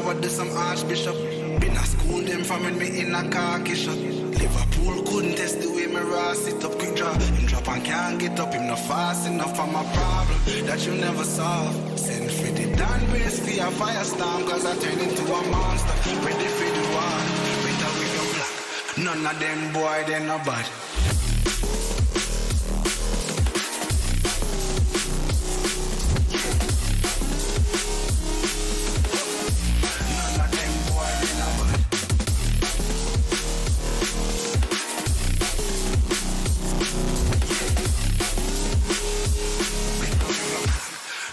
forward to some archbishop. Been a school them from when me in a car shop. Liverpool couldn't test the way me raw sit up quick draw. Him drop and can't get up, him not fast enough for my problem that you never solve. Send for the Dan race for a firestorm, cause I turn into a monster. Ready for the war, better with your black. None of them boy, they no bad.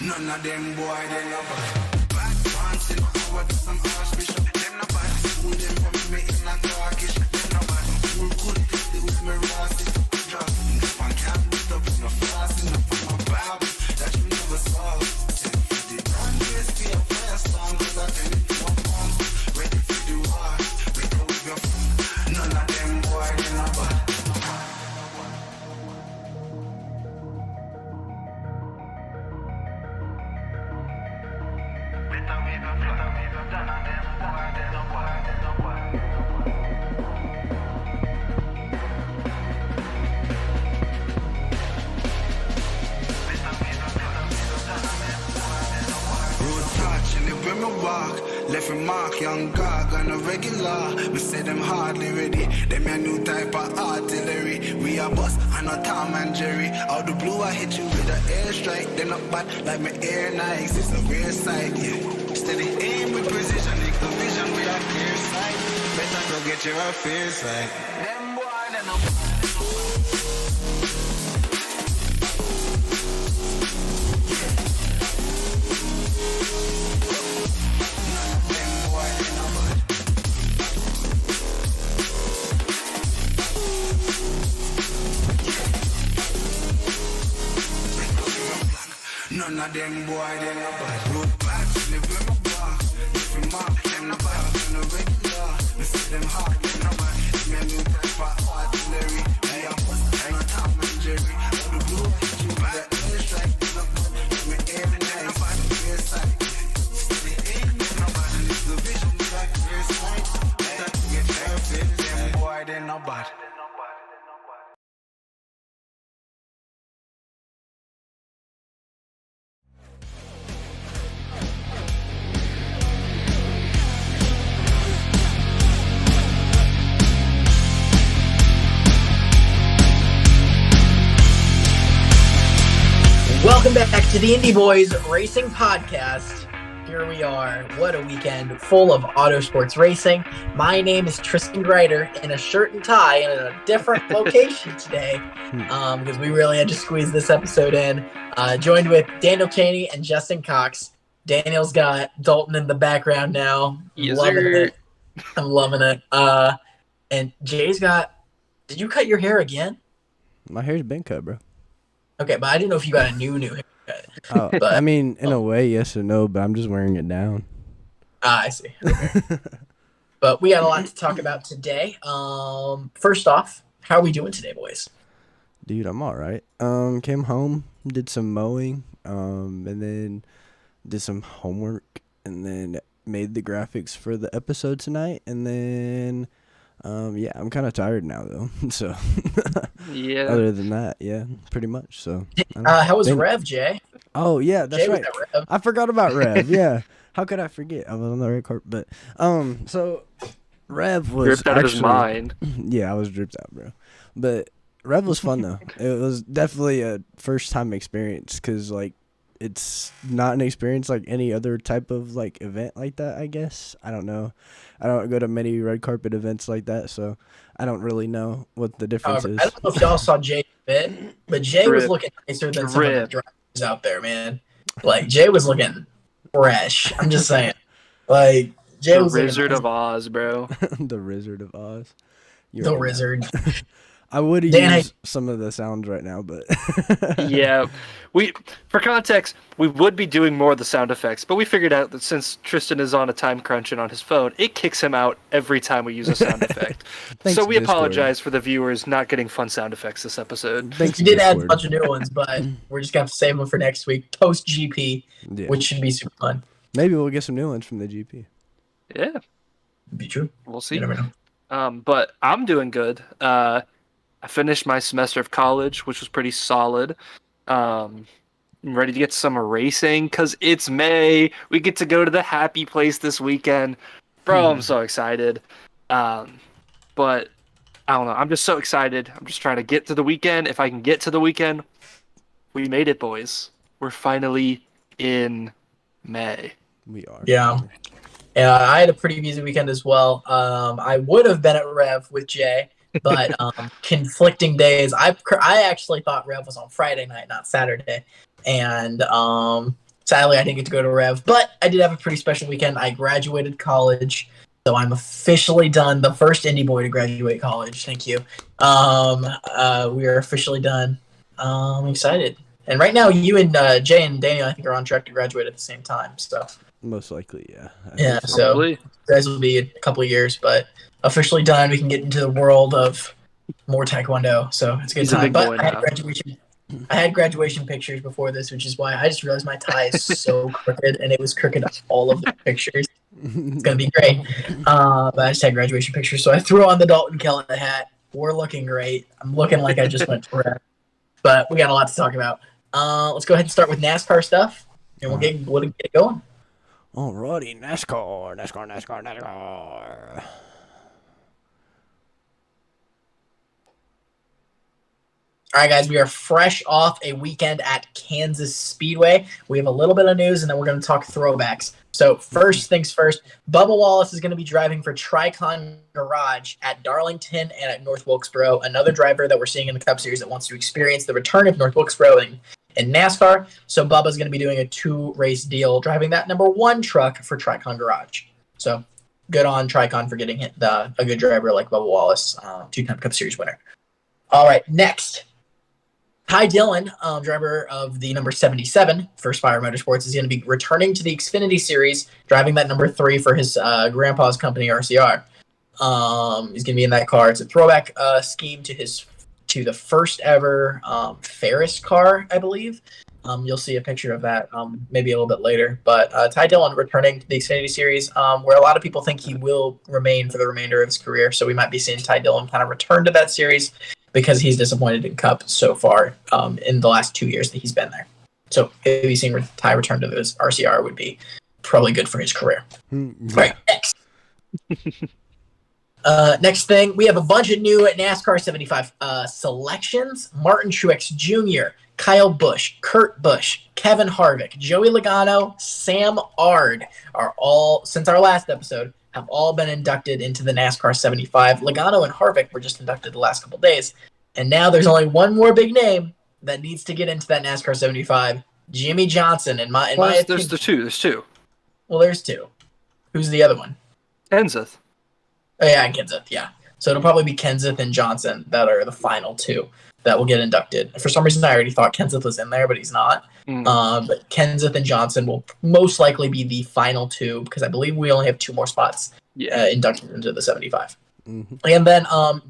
None of them boy, they no bad. Bad pants in power to some archbishop. Them no bad. School them from me in a darkish. Them no bad. School couldn't test it with me raw sit up the drop. If I can't beat up, no fast enough for my Bible that you never saw. Send for the brand race for your firestorm, cause I turn it to a monster. Ready for the war, wake up with your phone. None of them boy, they no bad. Left a mark, young gog on a regular. We say them hardly ready. Them a new type of artillery. We a bust and a Tom and Jerry. Out the blue I hit you with an airstrike. They not bad like my air Nikes. It's a rare sight, yeah. Steady aim with precision. Make the vision with a clear sight. Better go get your affairs right. Them boy, they no bad. None of them boy, they no bad. Road bad, live with my bar. If you mark, them no bad. Them no regular. We see them hard, them no bad. Me a new type of artillery. I am bust, I'm a Tom and Jerry. Out the blue, you bad. Airstrike, no bad. Me air nice, bad, clear sight. Steady aim, no bad. And it's the vision, like clear sight. Better to get perfect. Them boy, they no bad. Welcome back to the Indy Boys Racing Podcast. Here we are. What a weekend full of auto sports racing. My name is Tristan Greider in a shirt and tie and in a different location today because we really had to squeeze this episode in. Joined with Daniel Caney and Justin Cox. Daniel's got Dalton in the background now. Yes, loving sir. it. I'm loving it. And Jay's got... Did you cut your hair again? My hair's been cut, bro. Okay, but I didn't know if you got a new haircut. Oh, But- I mean, in a way, yes or no, but I'm just wearing it down. I see. Okay. But we got a lot to talk about today. First off, how are we doing today, boys? Dude, I'm all right. Came home, did some mowing, and then did some homework, and then made the graphics for the episode tonight, and then, yeah, I'm kind of tired now, though, so... Yeah. Other than that, yeah, pretty much, so... How was Rev, Jay? Oh, yeah, that's Jay was right. at Rev. I forgot about Rev, yeah. How could I forget? I was on the red carpet, but, so... Rev was Ripped out of his actually- mind. Yeah, I was dripped out, bro. But Rev was fun, though. It was definitely a first-time experience because, like, it's not an experience like any other type of, like, event like that, I guess. I don't know. I don't go to many red carpet events like that, so I don't really know what the difference However, is. I don't know if y'all saw Jay fit, but Jay was Rip. looking nicer than some of the Rip. drivers out there, man. Like, Jay was looking fresh. I'm just saying. Like, Jay The was looking Wizard nice. of Oz, bro. The Wizard of Oz. You The already know. Wizard. I would Dan, use some of the sounds right now, but... Yeah. For context, we would be doing more of the sound effects, but we figured out that since Tristan is on a time crunch and on his phone, it kicks him out every time we use a sound effect. Thanks, So we Discord. apologize for the viewers not getting fun sound effects this episode. Thanks, We did add a Discord. bunch of new ones, but we're just going to have to save them for next week, post-GP, Yeah. which should be super fun. Maybe we'll get some new ones from the GP. Yeah, Be true. we'll You see. never know. But I'm doing good. I finished my semester of college, which was pretty solid. I'm ready to get some racing because it's May. We get to go to the happy place this weekend. Bro, I'm so excited. But I don't know. I'm just so excited. I'm just trying to get to the weekend. If I can get to the weekend, we made it, boys. We're finally in May. We are. Yeah. Yeah, I had a pretty busy weekend as well. I would have been at Rev with Jay, but conflicting days. I actually thought Rev was on Friday night, not Saturday, and sadly I didn't get to go to Rev. But I did have a pretty special weekend. I graduated college, so I'm officially done. The first Indy boy to graduate college. Thank you. We are officially done. I'm excited. And right now, you and Jay and Daniel, I think, are on track to graduate at the same time. So. Most likely, yeah. Yeah, so you guys will be a couple of years, but officially done. We can get into the world of more Taekwondo, so it's a good time. But I had graduation pictures before this, which is why I just realized my tie is so crooked, and it was crooked on all of the pictures. It's gonna be great. But I just had graduation pictures, so I threw on the Dalton Kellett hat. We're looking great. I'm looking like I just went to Rev. But we got a lot to talk about. Let's go ahead and start with NASCAR stuff, and we'll get it going. Alrighty, NASCAR. All right, guys, we are fresh off a weekend at Kansas Speedway. We have a little bit of news, and then we're going to talk throwbacks. So first things first, Bubba Wallace is going to be driving for Tricon Garage at Darlington and at North Wilkesboro, another driver that we're seeing in the Cup Series that wants to experience the return of North Wilkesboro in NASCAR. So Bubba's going to be doing a 2-race deal, driving that number 1 truck for Tricon Garage. So good on Tricon for getting a good driver like Bubba Wallace, 2-time Cup Series winner. All right, next. Ty Dillon, driver of the number 77 for Spire Motorsports, is going to be returning to the Xfinity Series, driving that number 3 for his grandpa's company, RCR. He's going to be in that car. It's a throwback scheme to the first ever Ferris car, I believe. You'll see a picture of that maybe a little bit later. But Ty Dillon returning to the Xfinity Series, where a lot of people think he will remain for the remainder of his career. So we might be seeing Ty Dillon kind of return to that series because he's disappointed in Cup so far in the last 2 years that he's been there. So maybe seeing Ty return to his RCR would be probably good for his career. All right, next. Next thing, we have a bunch of new NASCAR 75 selections. Martin Truex Jr., Kyle Busch, Kurt Busch, Kevin Harvick, Joey Logano, Sam Ard are all, since our last episode, have all been inducted into the NASCAR 75. Logano and Harvick were just inducted the last couple days. And now there's only one more big name that needs to get into that NASCAR 75, Jimmy Johnson. There's two. Well, there's 2. Who's the other one? Kenseth. Oh, yeah, Kenseth, yeah. So it'll probably be Kenseth and Johnson that are the final 2 that will get inducted. For some reason, I already thought Kenseth was in there, but he's not. But Kenseth and Johnson will most likely be the final 2 because I believe we only have 2 more spots inducted into the 75. Mm-hmm. And then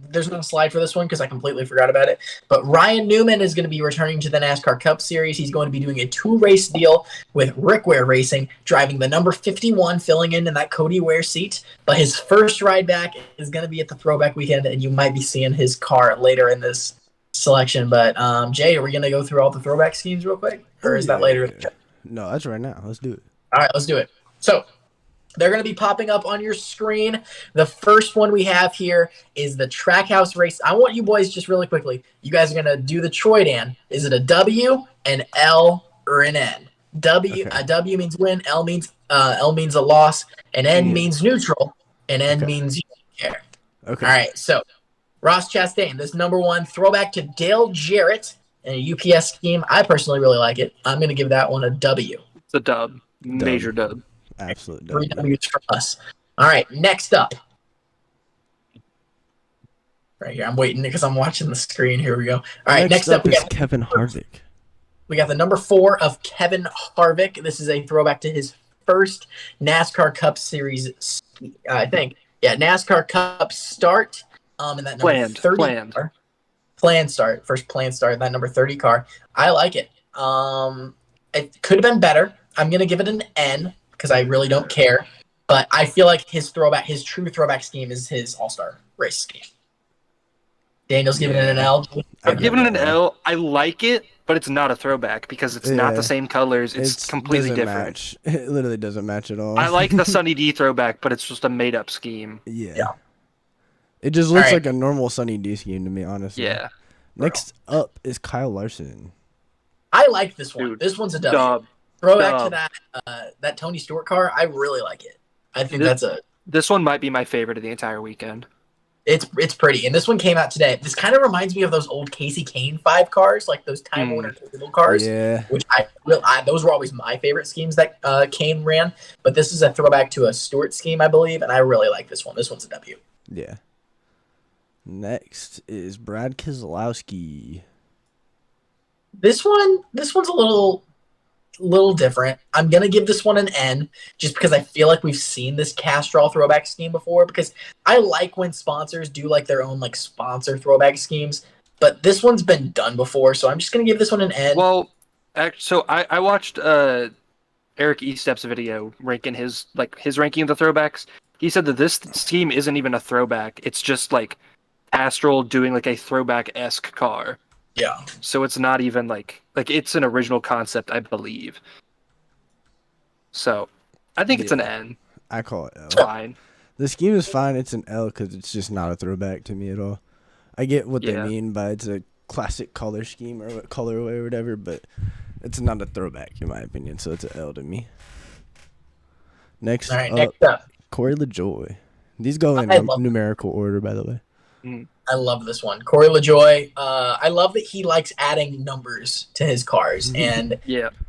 there's no slide for this one because I completely forgot about it. But Ryan Newman is going to be returning to the NASCAR Cup Series. He's going to be doing a 2-race deal with Rick Ware Racing, driving the number 51, filling in that Cody Ware seat. But his first ride back is going to be at the Throwback Weekend, and you might be seeing his car later in this selection. But Jay, are we going to go through all the throwback schemes real quick? Or is that later? No, that's right now. Let's do it. All right, let's do it. So they're going to be popping up on your screen. The first one we have here is the Trackhouse Race. I want you boys just really quickly. You guys are going to do the Troy Dan. Is it a W, an L, or an N? A W means win. L means a loss. An N means neutral. And N means you don't care. Okay. All right. So Ross Chastain, this number 1 throwback to Dale Jarrett in a UPS scheme. I personally really like it. I'm going to give that one a W. It's a dub. Major dub. Absolute dub. 3 W's from us. All right. Next up. Right here. I'm waiting because I'm watching the screen. Here we go. All right. Next up, we got Kevin Harvick. We got the number 4 of Kevin Harvick. This is a throwback to his first NASCAR Cup Series, I think. Yeah, NASCAR Cup start. And that number 30 car. Planned start. First planned start. That number 30 car. I like it. It could have been better. I'm going to give it an N because I really don't care. But I feel like his true throwback scheme is his All-Star race scheme. Daniel's giving it an L. I'm giving it an L. I like it, but it's not a throwback because it's not the same colors. It's completely doesn't different. Match. It literally doesn't match at all. I like the Sunny D throwback, but it's just a made-up scheme. Yeah. It just looks right. like a normal Sunny D scheme to me, honestly. Yeah. Next up is Kyle Larson. I like this one. Dude, This one's a W. dub. Throwback to that Tony Stewart car. I really like it. I think This one might be my favorite of the entire weekend. It's pretty, and this one came out today. This kind of reminds me of those old Casey Kane 5 cars, like those Time Warner little cars. Yeah. Which those were always my favorite schemes that Kane ran. But this is a throwback to a Stewart scheme, I believe, and I really like this one. This one's a W. Yeah. Next is Brad Keselowski. This one's a little different. I'm gonna give this one an N just because I feel like we've seen this Castrol throwback scheme before, because I like when sponsors do like their own like sponsor throwback schemes, but this one's been done before, so I'm just gonna give this one an N. Well, so I watched Eric Estep's video ranking his ranking of the throwbacks. He said that this scheme isn't even a throwback. It's just like Castrol doing like a throwback-esque car. Yeah. So it's not even like it's an original concept, I believe. So I think it's an N. I call it L. It's fine. The scheme is fine. It's an L because it's just not a throwback to me at all. I get what they mean by it's a classic color scheme or colorway or whatever, but it's not a throwback in my opinion. So it's an L to me. Next up, Corey LaJoy. These go in numerical order, by the way. I love this one. Corey LaJoy, I love that he likes adding numbers to his cars, and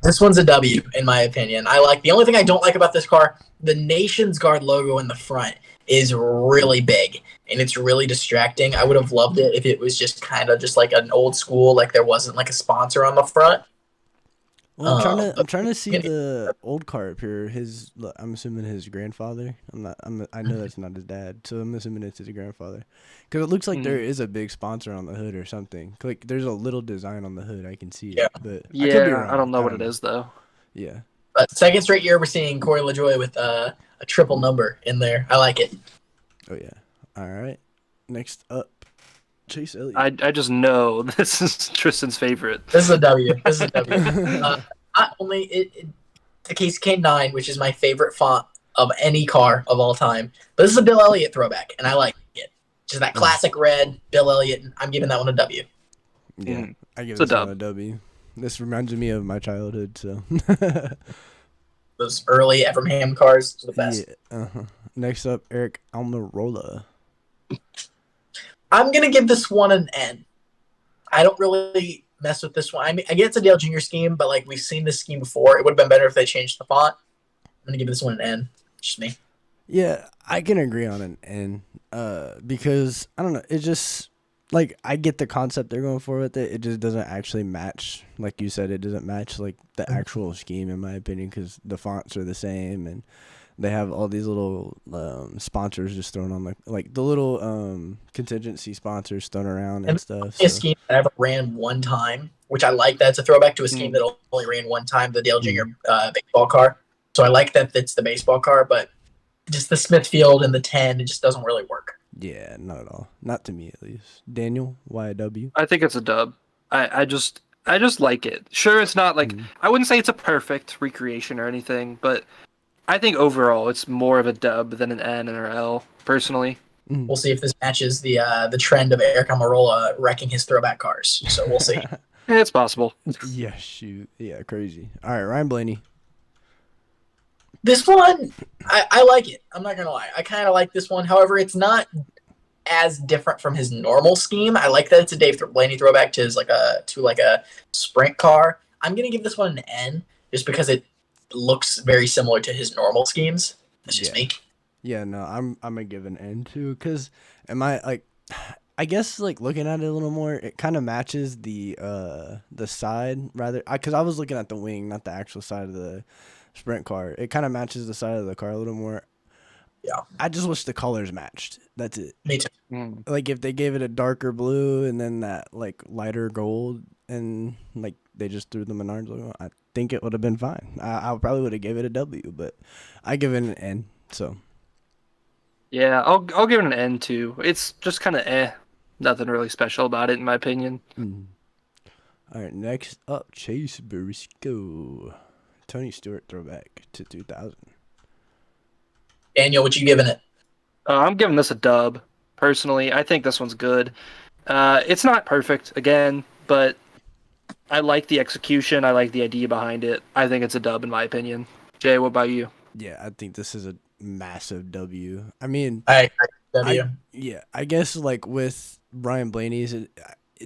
this one's a W in my opinion. The only thing I don't like about this car, the Nations Guard logo in the front is really big, and it's really distracting. I would have loved it if it was just kind of just like an old school, like there wasn't like a sponsor on the front. Well, I'm trying to see the old car up here. I'm assuming his grandfather. I know that's not his dad, so I'm assuming it's his grandfather. Because it looks like there is a big sponsor on the hood or something. Like there's a little design on the hood. I can see it, but I could be wrong. I don't know what it is though. Yeah. But second straight year we're seeing Corey LaJoy with a triple number in there. I like it. Oh yeah. All right. Next up, Chase Elliott. I just know this is Tristan's favorite. This is a W. Not only the Casey Kane 9, which is my favorite font of any car of all time, but this is a Bill Elliott throwback, and I like it. Just that classic red Bill Elliott. I'm giving that one a W. Yeah, I give this one a W. This reminds me of my childhood, so. Those early Evernham cars are the best. Yeah, Next up, Eric Almirola. I'm going to give this one an N. I don't really mess with this one. I mean, I get it's a Dale Jr. scheme, but like we've seen this scheme before. It would have been better if they changed the font. I'm going to give this one an N. Just me. Yeah, I can agree on an N. Because, I don't know, it just, like, I get the concept they're going for with it. It just doesn't actually match. Like you said, it doesn't match, like, the actual scheme, in my opinion, because the fonts are the same, and they have all these little sponsors just thrown on, like the little contingency sponsors thrown around and stuff. A scheme that ever ran one time, which I like that. It's a throwback to a scheme that only ran one time, the Dale Jr. Baseball car. So I like that it's the baseball car, but just the Smithfield and the 10, it just doesn't really work. Yeah, not at all. Not to me, at least. Daniel, why a W? I think it's a dub. I just like it. Sure, it's not like I wouldn't say it's a perfect recreation or anything, but I think overall it's more of a dub than an N or L, personally. We'll see if this matches the trend of Eric Almirola wrecking his throwback cars. So we'll see. It's possible. Yeah, shoot. Yeah, crazy. All right, Ryan Blaney. This one, I like it. I'm not going to lie. I kind of like this one. However, it's not as different from his normal scheme. I like that it's a Dave Blaney throwback to his like a sprint car. I'm going to give this one an N just because it looks very similar to his normal schemes. That's just me. Yeah, no, I'm gonna give an N too, cause I guess like looking at it a little more, it kind of matches the side rather, cause I was looking at the wing, not the actual side of the sprint car. It kind of matches the side of the car a little more. Yeah, I just wish the colors matched. That's it. Me too. Like if they gave it a darker blue and then that like lighter gold and like they just threw the Menards logo, I think it would have been fine. I probably would have gave it a W, but I give it an N So Yeah, I'll give it an N too. It's just kind of nothing really special about it in my opinion. all right, next up, Chase Briscoe, Tony Stewart throwback to 2000. Daniel, what you giving it? I'm giving this a dub. Personally, I think this one's good. It's not perfect again, but I like the execution. I like the idea behind it. I think it's a dub in my opinion. Jay, what about you? Yeah, I think this is a massive W. I mean, I agree. W. I guess like with Brian Blaney's,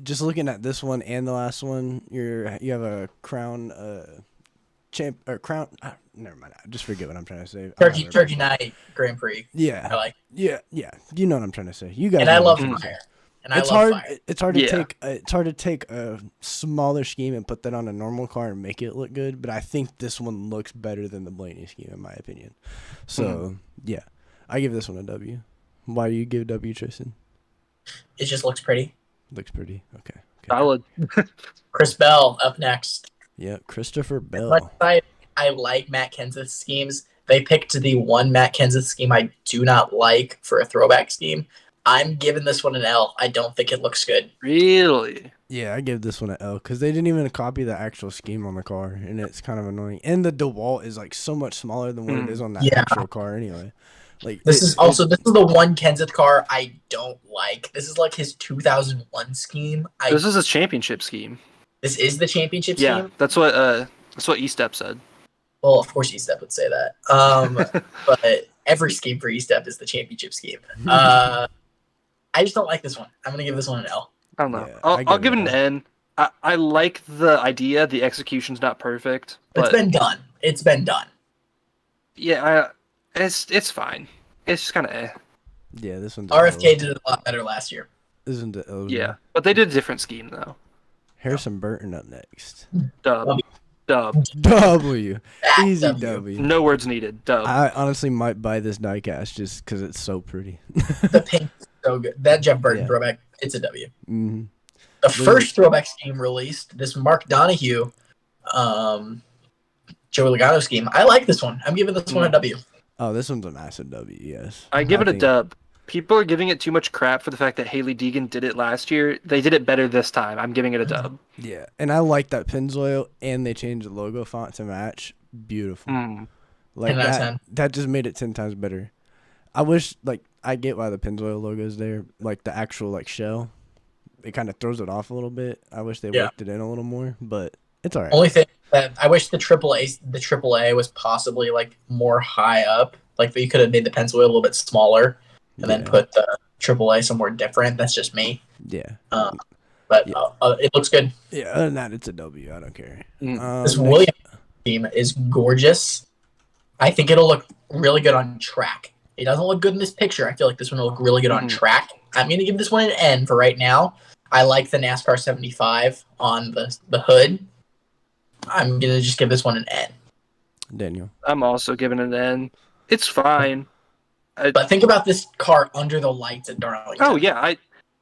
just looking at this one and the last one, you have a crown crown. Never mind. I just forget what I'm trying to say. Turkey Night Grand Prix. Yeah. I like. Yeah. You know what I'm trying to say. You guys. And I know love what I'm trying to say. fire. And I It's love hard. fire. It's hard to Yeah. take. It's hard to take a smaller scheme and put that on a normal car and make it look good. But I think this one looks better than the Blaney scheme, in my opinion. So yeah, I give this one a W. Why do you give W, Tristan? It just looks pretty. Looks pretty. Okay. Solid. Chris Bell up next. Yeah, Christopher Bell. But I like Matt Kenseth's schemes. They picked the one Matt Kenseth scheme I do not like for a throwback scheme. I'm giving this one an L. I don't think it looks good. Really? Yeah, I give this one an L because they didn't even copy the actual scheme on the car, and it's kind of annoying. And the DeWalt is like so much smaller than what it is on that Yeah. actual car anyway. Like This is the one Kenseth car I don't like. This is like his 2001 scheme. This is his championship scheme. This is the championship Yeah, scheme? that's what E-Step said. Well, of course E-Step would say that. But every scheme for E-Step is the championship scheme. I just don't like this one. I'm going to give this one an L. I don't know. Yeah, I'll give it an N. I like the idea. The execution's not perfect, but It's been done. It's been done. yeah, it's fine. It's just kind of Yeah, this one's RFK did it a lot better last year. This one's a L. Yeah, but they did a different scheme though. Harrison Burton up next. Dub. W. Easy W. W. No words needed. Dub. I honestly might buy this diecast just because it's so pretty. The pink is so good. That Jeff Burton Yeah. throwback, it's a W. hmm The first throwback scheme released, this Mark Donahue, Joey Logano scheme. I like this one. I'm giving this one a W. Oh, this one's a massive W. Yes. I give it a think- dub. People are giving it too much crap for the fact that Haley Deegan did it last year. They did it better this time. I'm giving it a dub. Yeah, and I like that Pennzoil, and they changed the logo font to match. Beautiful. Like 10 out of that. 10. That just made it 10 times better. I wish, like, I get why the Pennzoil logo is there. Like the actual like shell, it kind of throws it off a little bit. I wish they worked it in a little more, but it's alright. Only thing that I wish the AAA was possibly like more high up. Like you could have made the Pennzoil a little bit smaller and then put the AAA somewhere different. That's just me. Yeah. But it looks good. Yeah. Other than that, it's a W. I don't care. This Williams team is gorgeous. I think it'll look really good on track. It doesn't look good in this picture. I feel like this one will look really good on track. I'm going to give this one an N for right now. I like the NASCAR 75 on the hood. I'm going to just give this one an N. Daniel. I'm also giving it an N. It's fine. But think about this car under the lights at Darlington. Oh yeah,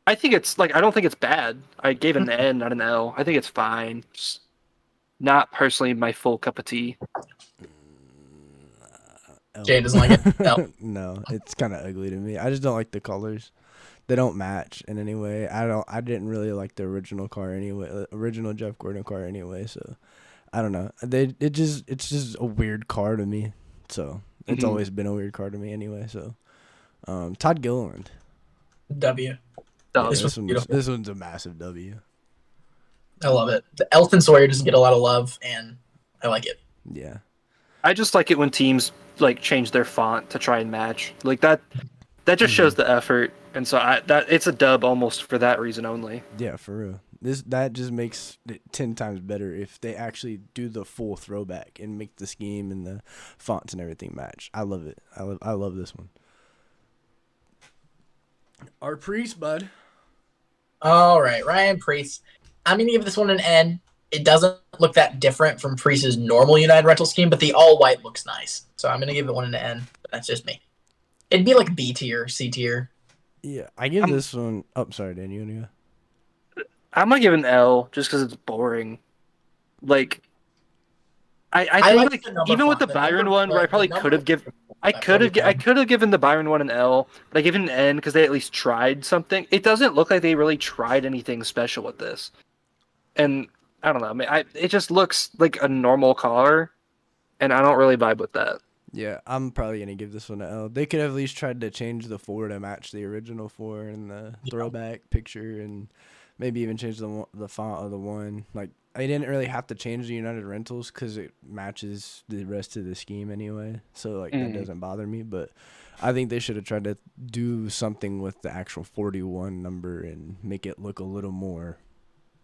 I think it's like I don't think it's bad. I gave it an N, not an L. I think it's fine. Just not personally my full cup of tea. Jay doesn't like it. No. No, it's kind of ugly to me. I just don't like the colors. They don't match in any way. I didn't really like the original car anyway. Original Jeff Gordon car anyway. So I don't know. It's just a weird car to me. So it's always been a weird car to me anyway. So Todd Gilliland. W. Dub. This one's a massive W. I love it. The Elton Sawyer doesn't get a lot of love, and I like it. Yeah. I just like it when teams like change their font to try and match. Like that just shows the effort, and so it's a dub almost for that reason only. Yeah, for real. That just makes it 10 times better if they actually do the full throwback and make the scheme and the fonts and everything match. I love it. I love this one. Our Priest, bud. All right, Ryan Priest. I'm going to give this one an N. It doesn't look that different from Priest's normal United rental scheme, but the all-white looks nice. So I'm going to give it one an N. But that's just me. It'd be like B tier, C tier. Yeah, I give this one. Oh, sorry, Dan. You want to go? I'm gonna give it an L just because it's boring. Like, I I think like the like number even with the font. The Byron number- one, where I the probably number- could have I could have given the Byron one an L, but I give it an N because they at least tried something. It doesn't look like they really tried anything special with this, and I don't know. I mean, it just looks like a normal car, and I don't really vibe with that. Yeah, I'm probably gonna give this one an L. They could have at least tried to change the 4 to match the original 4 in the throwback picture, and maybe even change the font of the 1. Like, I didn't really have to change the United Rentals because it matches the rest of the scheme anyway. So like that doesn't bother me. But I think they should have tried to do something with the actual 41 number and make it look a little more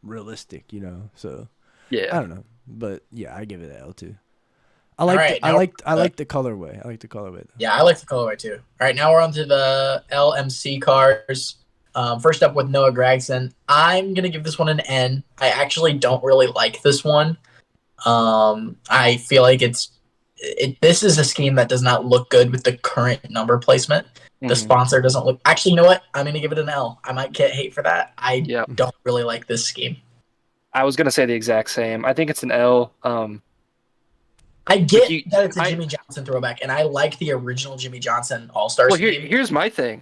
realistic, you know. So Yeah, I don't know, but yeah, I give it an L too. I like the colorway. I like the colorway though. Yeah, I like the colorway too. All right, now we're on to the LMC cars. First up with Noah Gragson. I'm going to give this one an N. I actually don't really like this one. I feel like this is a scheme that does not look good with the current number placement. The sponsor doesn't look... Actually, you know what? I'm going to give it an L. I might get hate for that. I don't really like this scheme. I was going to say the exact same. I think it's an L. I get that it's a Jimmy Johnson throwback, and I like the original Jimmy Johnson All-Star scheme. Here's my thing.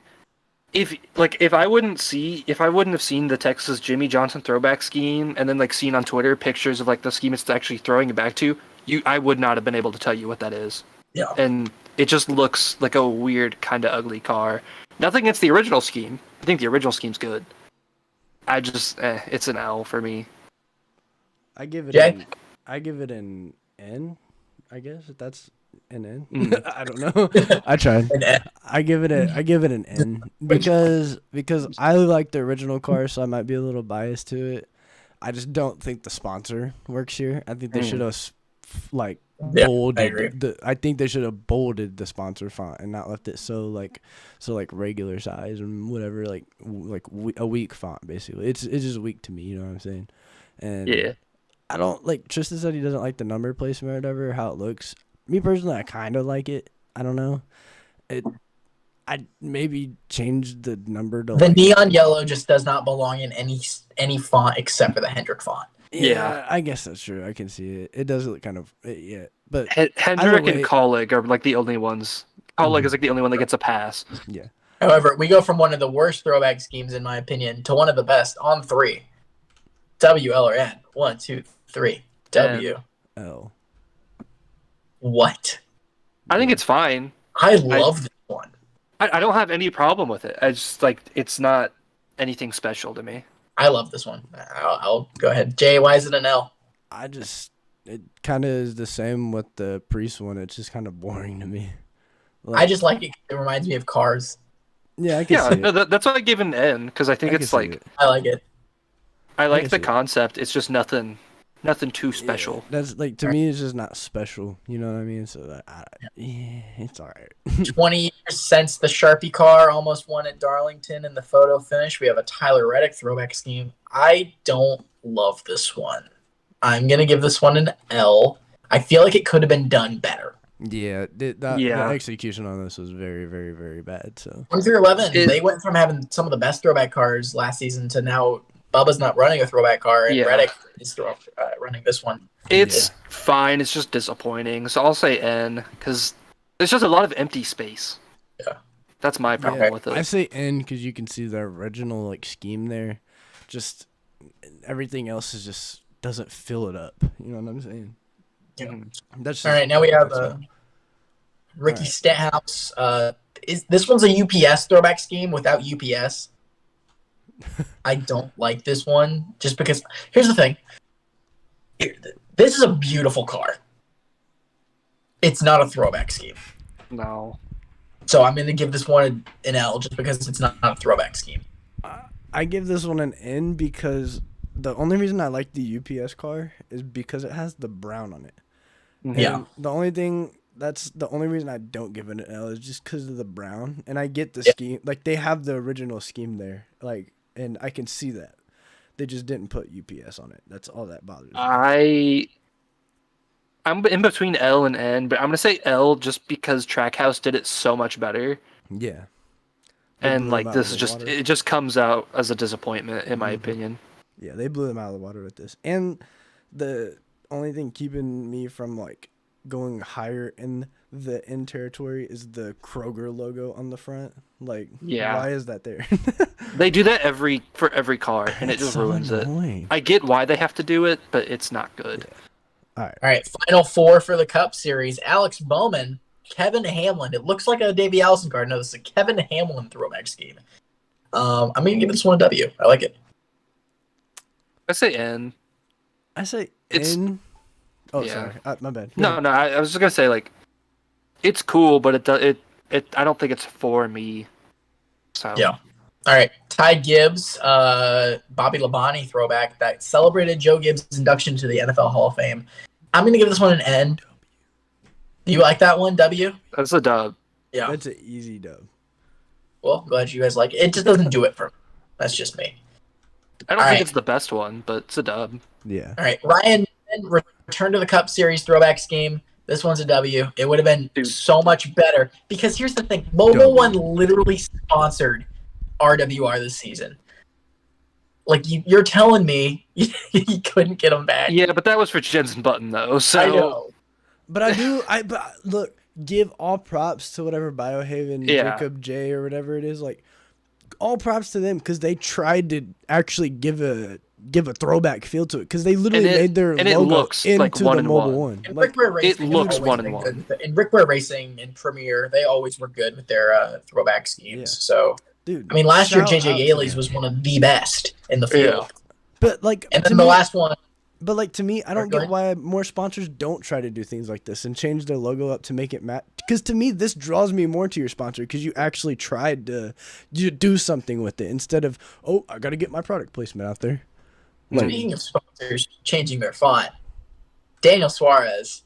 If I wouldn't have seen the Texas Jimmy Johnson throwback scheme and then like seen on Twitter pictures of like the scheme it's actually throwing it back to, I would not have been able to tell you what that is. Yeah. And it just looks like a weird kind of ugly car. Nothing against the original scheme. I think the original scheme's good. I just it's an L for me. I give it an N, I guess, if that's an N. I don't know. I tried. I give it an N because I like the original car, so I might be a little biased to it. I just don't think the sponsor works here. I think they should have bolded. I think they should have bolded the sponsor font and not left it so regular size and whatever, like a weak font basically. It's just weak to me. You know what I'm saying? And yeah. I don't like. Tristan said he doesn't like the number placement or whatever, how it looks. Me personally, I kind of like it. I don't know. I'd maybe change the number to the neon yellow just does not belong in any font except for the Hendrick font. Yeah, I guess that's true. I can see it. It does look kind of but Hendrick and Colleague are like the only ones. Colleague is like the only one that gets a pass. Yeah. However, we go from one of the worst throwback schemes in my opinion to one of the best on 3. W, L, or N. 1, 2, 3. W. L. What? I think it's fine. I love this one. I don't have any problem with it. I just it's not anything special to me. I love this one. I'll go ahead. Jay, why is it an L? It kind of is the same with the Priest one. It's just kind of boring to me. I just like it. It reminds me of Cars. Yeah, I can see it. That's why I gave it an N because I think it's like I like it. I like the concept. It's just nothing too special. Yeah, that's like to me, it's just not special. You know what I mean? So it's all right. 20 years since the Sharpie car almost won at Darlington in the photo finish. We have a Tyler Reddick throwback scheme. I don't love this one. I'm gonna give this one an L. I feel like it could have been done better. Yeah, the execution on this was very, very, very bad. So 1 through 11, they went from having some of the best throwback cars last season to now Bubba's not running a throwback car, and Reddick is running this one. It's fine. It's just disappointing. So I'll say N because there's just a lot of empty space. Yeah, that's my problem with it. I say N because you can see the original scheme there. Just everything else is just doesn't fill it up. You know what I'm saying? Yeah. That's all right. Now we have Ricky Stenhouse. This one's a UPS throwback scheme without UPS. I don't like this one just because here's the thing. This is a beautiful car. It's not a throwback scheme. No. So I'm going to give this one an L just because it's not a throwback scheme. I give this one an N because the only reason I like the UPS car is because it has the brown on it. Yeah. And the only reason I don't give it an L is just because of the brown. And I get the scheme. Like, they have the original scheme there. And I can see that. They just didn't put UPS on it. That's all that bothers me. I'm in between L and N, but I'm going to say L just because Trackhouse did it so much better. Yeah. And this is just it just comes out as a disappointment in my opinion. Yeah, they blew them out of the water with this. And the only thing keeping me from going higher in the in territory is the Kroger logo on the front. Like, Yeah. why is that there? They do that for every car, and it It's just so ruins annoying. it. I get why they have to do it, but it's not good. All right. All right, final four for the Cup Series. Alex Bowman, Kevin Hamlin. It looks like a Davey Allison card. No, this is a Kevin Hamlin throwback scheme. I'm going to give this one a W. I like it. I say N. I say It's- in. Oh, yeah. sorry. My bad. No, I was just gonna say like, it's cool, but it I don't think it's for me. So Yeah. All right, Ty Gibbs, Bobby Labonte throwback that celebrated Joe Gibbs' induction to the NFL Hall of Fame. I'm going to give this one an N. Do you like that one, W? that's a dub. Yeah. That's an easy dub. Well, glad you guys like it. It just doesn't do it for me. That's just me. I don't All think right. it's the best one, but it's a dub. Yeah. All right, Ryan, return to the Cup Series throwback scheme. This one's a W. It would have been Dude. so much better because here's the thing: Mobile One literally sponsored RWR this season. Like you're telling me you couldn't get them back? Yeah, but that was for Jensen Button though. So I know. But but look, give all props to whatever Biohaven, Yeah. Jacob J or whatever it is. Like, all props to them because they tried to actually give a throwback feel to it because they literally made their and it logo looks into like the one Mobile and One. And Like, Rickware Racing it looks has always 1 and been 1. good with it. And Rickware Racing and Premier, they always were good with their throwback schemes. Yeah. So, dude, I mean, last year shout out JJ to Gailey's them. was one of the best in the field. But like, And to then the me- last one, But like to me, I don't Go get why more sponsors don't try to do things like this and change their logo up to make it match. Because to me, this draws me more to your sponsor because you actually tried to do something with it instead of I got to get my product placement out there. Like, speaking of sponsors changing their font, Daniel Suarez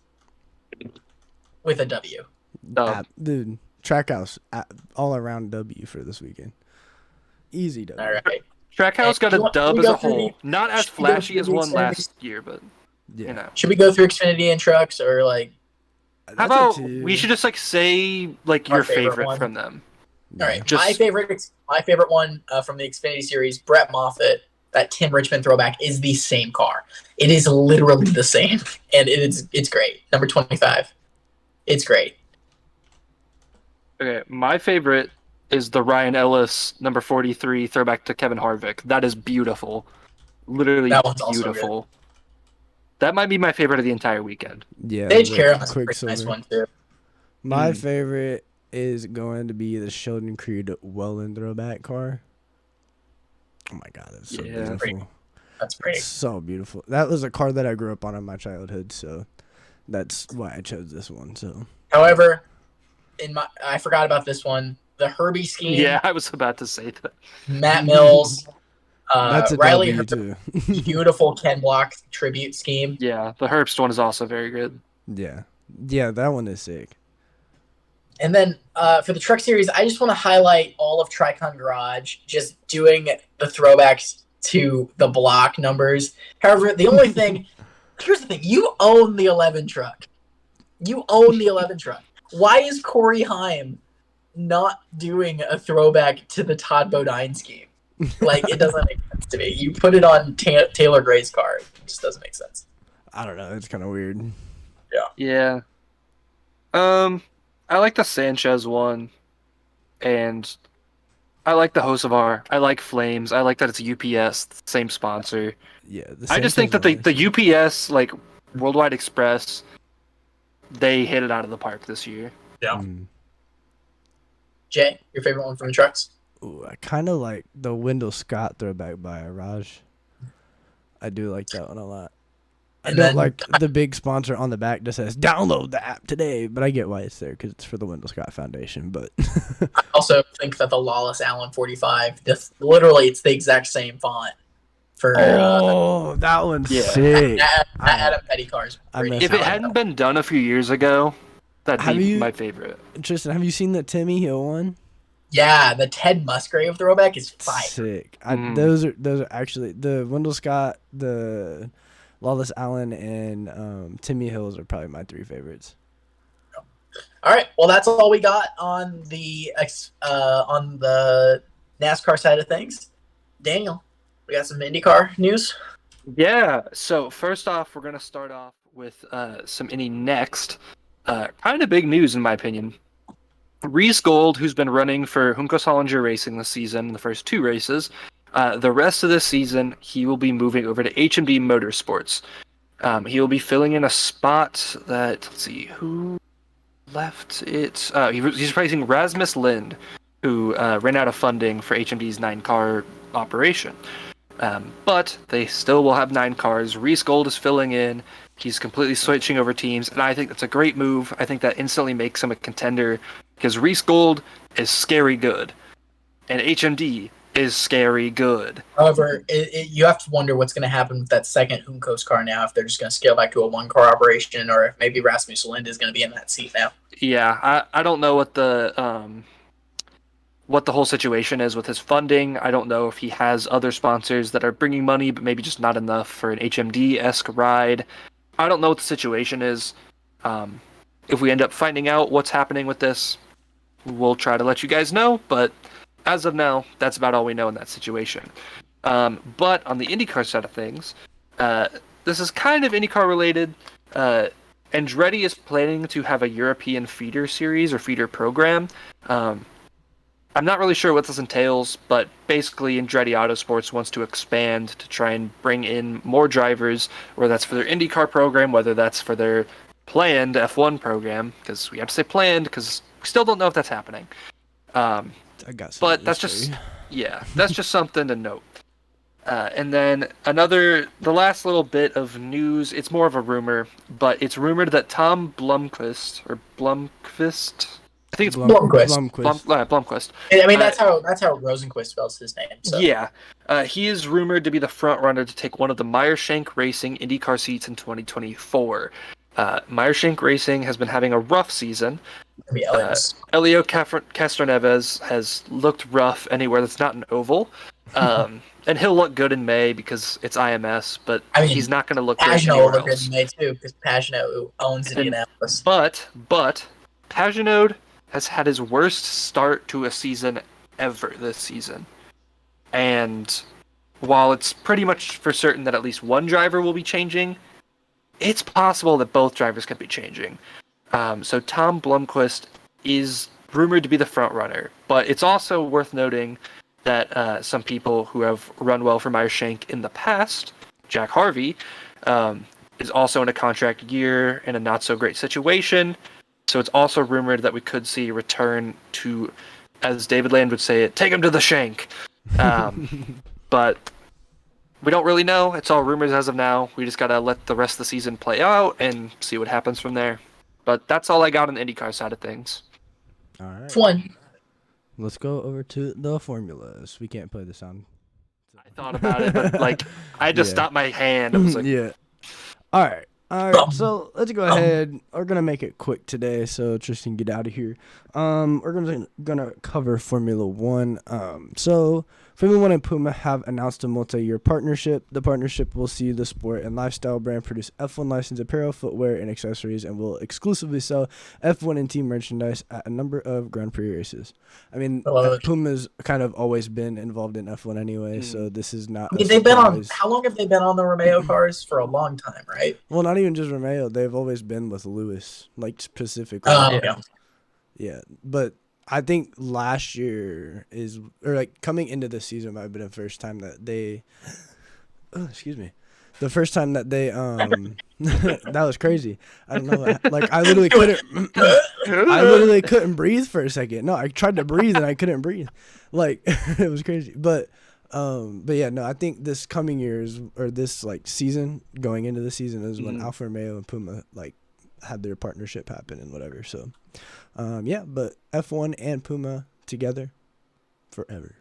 with a W. dude, Trackhouse all around W for this weekend. Easy W. All right. Trackhouse got You a want- dub we as go a through whole. the- Not as should we go flashy through as the one last Xfinity? year, but Yeah. you know. Should we go through Xfinity and trucks or like? How That's about up to you. we should just like say like Our your favorite favorite one. from them? All right, Just- my favorite one from the Xfinity series, Brett Moffitt, that Tim Richmond throwback is the same car. It is literally the same, and it's great. Number 25, it's great. Okay, my favorite is the Ryan Ellis number 43 throwback to Kevin Harvick. That is beautiful. Literally That one's also beautiful. That might be my favorite of the entire weekend. Yeah. Stage the Carroll is a Quicksilver. pretty nice one too. My favorite is going to be the Sheldon Creed Welland throwback car. Oh my god, that's so Yeah. beautiful. That's great. It's so beautiful. That was a car that I grew up on in my childhood, so that's why I chose this one. So However, I forgot about this one. The Herbie scheme. Yeah, I was about to say that. Matt Mills. that's a Riley W Herbst, too. beautiful Ken Block tribute scheme. Yeah, the Herbst one is also very good. Yeah, that one is sick. And then for the truck series, I just want to highlight all of Tricon Garage just doing the throwbacks to the block numbers. However, the only thing, here's the thing: you own the 11 truck. You own the 11 truck. Why is Corey Heim not doing a throwback to the Todd Bodine scheme? Like, it doesn't make sense to me. You put it on Taylor Gray's car. It just doesn't make sense. I don't know. It's kind of weird. Yeah. I like the Sanchez one, and I like the Hocevar. I like Flames. I like that it's UPS, same sponsor. Yeah. I just think that the UPS, like Worldwide Express, they hit it out of the park this year. Yeah. Jay, your favorite one from the trucks? Ooh, I kind of like the Wendell Scott throwback by Raj. I do like that one a lot. I And don't then- like the big sponsor on the back that says "Download the app today," but I get why it's there because it's for the Wendell Scott Foundation. But I also think that the Lawless Allen 45, literally, it's the exact same font for that one's Yeah. sick. Adam Petty cars. I Pretty messed If it solid. hadn't been done a few years ago, that'd Have be you- my favorite. Tristan, have you seen the Timmy Hill one? Yeah, the Ted Musgrave throwback is fire. Sick. Mm. Those are actually the Wendell Scott, the Lawless Allen, and Timmy Hills are probably my three favorites. All right, well, that's all we got on the NASCAR side of things. Daniel, we got some IndyCar news. Yeah. So first off, we're gonna start off with some Indy next. Kind of big news in my opinion. Reese Gold, who's been running for Juncos Hollinger Racing this season in the first 2 races, the rest of this season he will be moving over to HMD Motorsports. He will be filling in a spot that, let's see, who left it? He's replacing Rasmus Lind, who ran out of funding for HMD's 9-car operation. But they still will have 9 cars. Reese Gold is filling in. He's completely switching over teams, and I think that's a great move. I think that instantly makes him a contender because Reese Gold is scary good, and HMD is scary good. However, you have to wonder what's going to happen with that second Juncos car now, if they're just going to scale back to a 1-car operation, or if maybe Rasmus Lind is going to be in that seat now. Yeah, I don't know what the whole situation is with his funding. I don't know if he has other sponsors that are bringing money, but maybe just not enough for an HMD-esque ride. I don't know what the situation is. If we end up finding out what's happening with this, we'll try to let you guys know, but as of now, that's about all we know in that situation. But on the IndyCar side of things, this is kind of IndyCar related. Andretti is planning to have a European feeder series or feeder program. I'm not really sure what this entails, but basically Andretti Autosports wants to expand to try and bring in more drivers, whether that's for their IndyCar program, whether that's for their planned F1 program, because we have to say planned because we still don't know if that's happening. I got some But that's just, that's just something to note. And then the last little bit of news, it's more of a rumor, but it's rumored that Tom Blomqvist, I think it's Blomqvist. I mean, that's how Rosenquist spells his name. So. Yeah. He is rumored to be the front runner to take one of the Meyershank Racing IndyCar seats in 2024. Meyershank Racing has been having a rough season. Elio Castroneves has looked rough anywhere that's not an oval. And he'll look good in May because it's IMS, but he's not going to look good anywhere will look good in May too because Pagenaud owns Indianapolis. But Pagenaud has had his worst start to a season ever this season. And while it's pretty much for certain that at least one driver will be changing, it's possible that both drivers could be changing. So Tom Blomqvist is rumored to be the front runner, but it's also worth noting that some people who have run well for Meyershank in the past, Jack Harvey, is also in a contract year in a not so great situation. So it's also rumored that we could see a return to, as David Land would say it, take him to the shank. But we don't really know. It's all rumors as of now. We just got to let the rest of the season play out and see what happens from there. But that's all I got on the IndyCar side of things. All right. Fun. Let's go over to the formulas. We can't play the sound. I thought about it, but I just stopped my hand. I was like, yeah. All right. So let's go ahead. We're gonna make it quick today, so Tristan get out of here. We're gonna cover Formula One. So Formula One and Puma have announced a multi-year partnership. The partnership will see the sport and lifestyle brand produce F1 licensed apparel, footwear, and accessories, and will exclusively sell F1 and team merchandise at a number of Grand Prix races. I mean, Puma's kind of always been involved in F1 anyway, so this is not. They've been on. How long have they been on the Romeo cars? For a long time, right? Well, not even just Romeo. They've always been with Lewis, specifically. Yeah, but I think last year coming into the season might have been the first time that they. Oh, excuse me. The first time that they that was crazy. I don't know. I literally couldn't. I literally couldn't breathe for a second. No, I tried to breathe and I couldn't breathe. It was crazy. But yeah, no. I think this coming years or this season going into the season is when Alfa Romeo and Puma had their partnership happen and whatever. So, yeah. But F1 and Puma together, forever.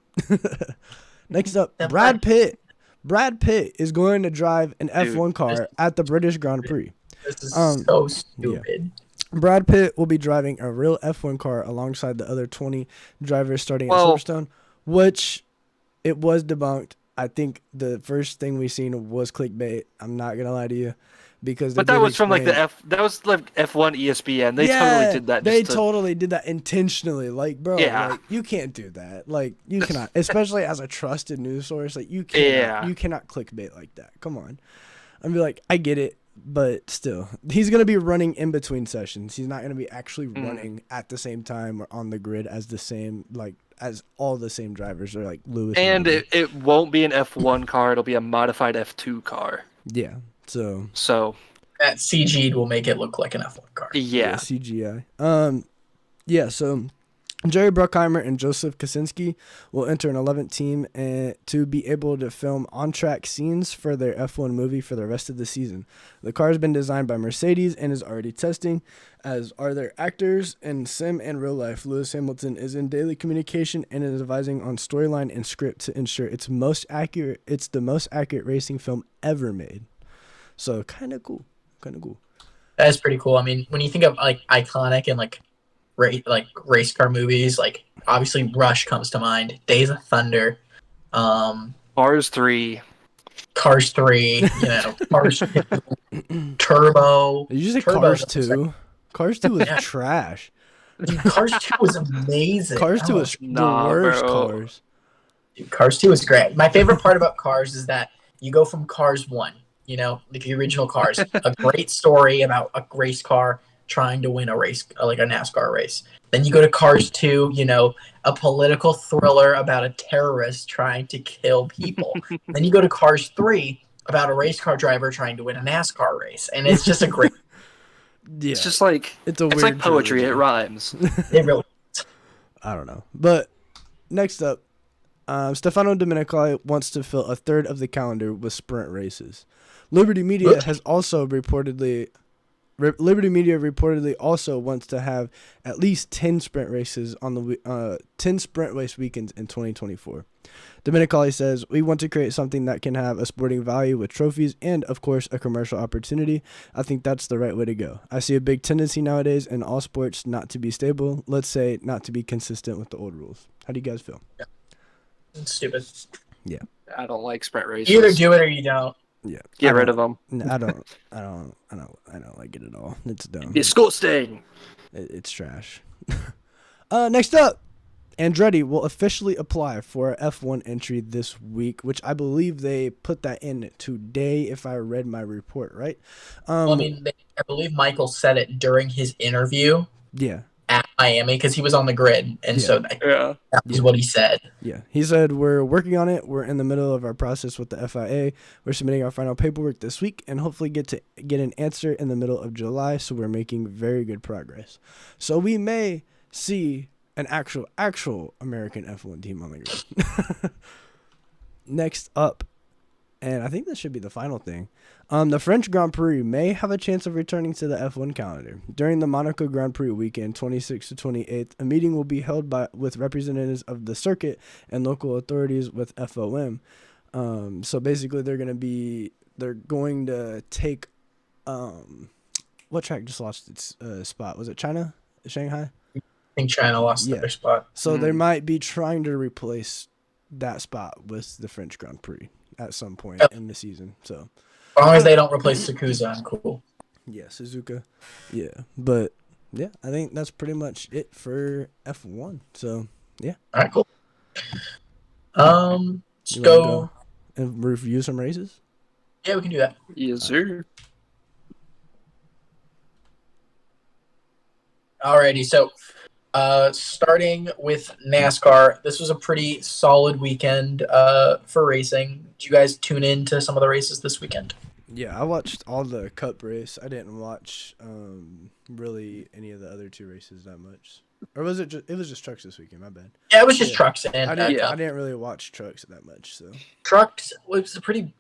Next up, Brad Pitt. Brad Pitt is going to drive an F1 car at the British Grand Prix. This is so stupid. Yeah. Brad Pitt will be driving a real F1 car alongside the other 20 drivers starting at Silverstone, which it was debunked. I think the first thing we seen was clickbait. I'm not going to lie to you. But that was from that was F1 ESPN. They totally did that. They totally did that intentionally. You can't do that. You cannot, especially as a trusted news source. You cannot clickbait like that. Come on. I'd be like, I get it. but still, he's going to be running in between sessions. He's not going to be actually running at the same time or on the grid as all the same drivers are like Lewis. And Indy. it won't be an F1 car. It'll be a modified F2 car. Yeah. So that CG'd will make it look like an F1 car. yeah. CGI. Yeah. So Jerry Bruckheimer and Joseph Kosinski will enter an 11th team to be able to film on-track scenes for their F1 movie for the rest of the season. The car has been designed by Mercedes and is already testing, as are their actors in sim and real life. Lewis Hamilton is in daily communication and is advising on storyline and script to ensure it's the most accurate racing film ever made. So kind of cool. That is pretty cool. I mean, when you think of like iconic and like race car movies, like obviously Rush comes to mind, Days of Thunder, Cars 3, Cars 3, Cars 2, Turbo. Did you say Turbo Cars was 2? like- Cars 2 was trash. Dude, Cars 2 was amazing. Cars 2 Oh, was Nah, the worst bro. Cars. dude, Cars 2 was great. My favorite part about Cars is that you go from Cars 1, like the original Cars, a great story about a race car trying to win a race, like a NASCAR race. Then you go to Cars 2, a political thriller about a terrorist trying to kill people. Then you go to Cars 3 about a race car driver trying to win a NASCAR race. And it's just a great, Yeah. It's just like It's a it's weird like poetry. trilogy. It rhymes. it really, I don't know. But next up, Stefano Domenicali wants to fill a third of the calendar with sprint races. Liberty Media reportedly also wants to have at least 10 sprint races on the 10 sprint race weekends in 2024. Domenicali says, "We want to create something that can have a sporting value with trophies and, of course, a commercial opportunity. I think that's the right way to go. I see a big tendency nowadays in all sports not to be stable. Let's say not to be consistent with the old rules." How do you guys feel? it's stupid. I don't like sprint races. You either do it or you don't. Yeah. Get rid of them. I don't like it at all. It's dumb. Disgusting. It's trash. Next up, Andretti will officially apply for a F1 entry this week, which I believe they put that in today, if I read my report right. Well, I mean, I believe Michael said it during his interview Yeah. at Miami because he was on the grid. And so Yeah. that was what he said. Yeah. He said, "We're working on it. We're in the middle of our process with the FIA. We're submitting our final paperwork this week and hopefully get an answer in the middle of July. So we're making very good progress. So we may see an actual American F1 team on the grid." Next up, and I think this should be the final thing, the French Grand Prix may have a chance of returning to the F1 calendar. During the Monaco Grand Prix weekend, 26th to 28th, a meeting will be held with representatives of the circuit and local authorities with FOM. So basically, they're going to take, what track just lost its spot? Was it China? Shanghai? I think China lost their spot. So they might be trying to replace that spot with the French Grand Prix at some point in the season. So As long as they don't replace Sakusa, I'm cool. yeah, Suzuka. Yeah. But yeah, I think that's pretty much it for F1. So yeah. All right, cool. Let's You wanna go. and review some races? Yeah, we can do that. Yes, sir. Alrighty, so starting with NASCAR, this was a pretty solid weekend for racing. Did you guys tune in to some of the races this weekend? Yeah, I watched all the Cup race. I didn't watch really any of the other two races that much. Or was it was just trucks this weekend, my bad. Yeah, it was just Yeah. trucks and I didn't Cup. I didn't really watch trucks that much, so Trucks was a pretty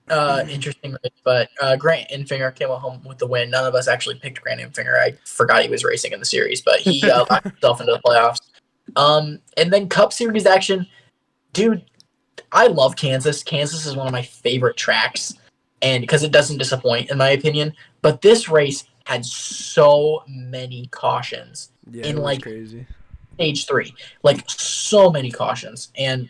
interesting race, but Grant Enfinger came home with the win. None of us actually picked Grant Enfinger. I forgot he was racing in the series, but he locked himself into the playoffs. And then Cup Series action, dude. I love Kansas. Kansas is one of my favorite tracks, and because it doesn't disappoint, in my opinion. But this race had so many cautions yeah, in it was like crazy. stage 3, like so many cautions, and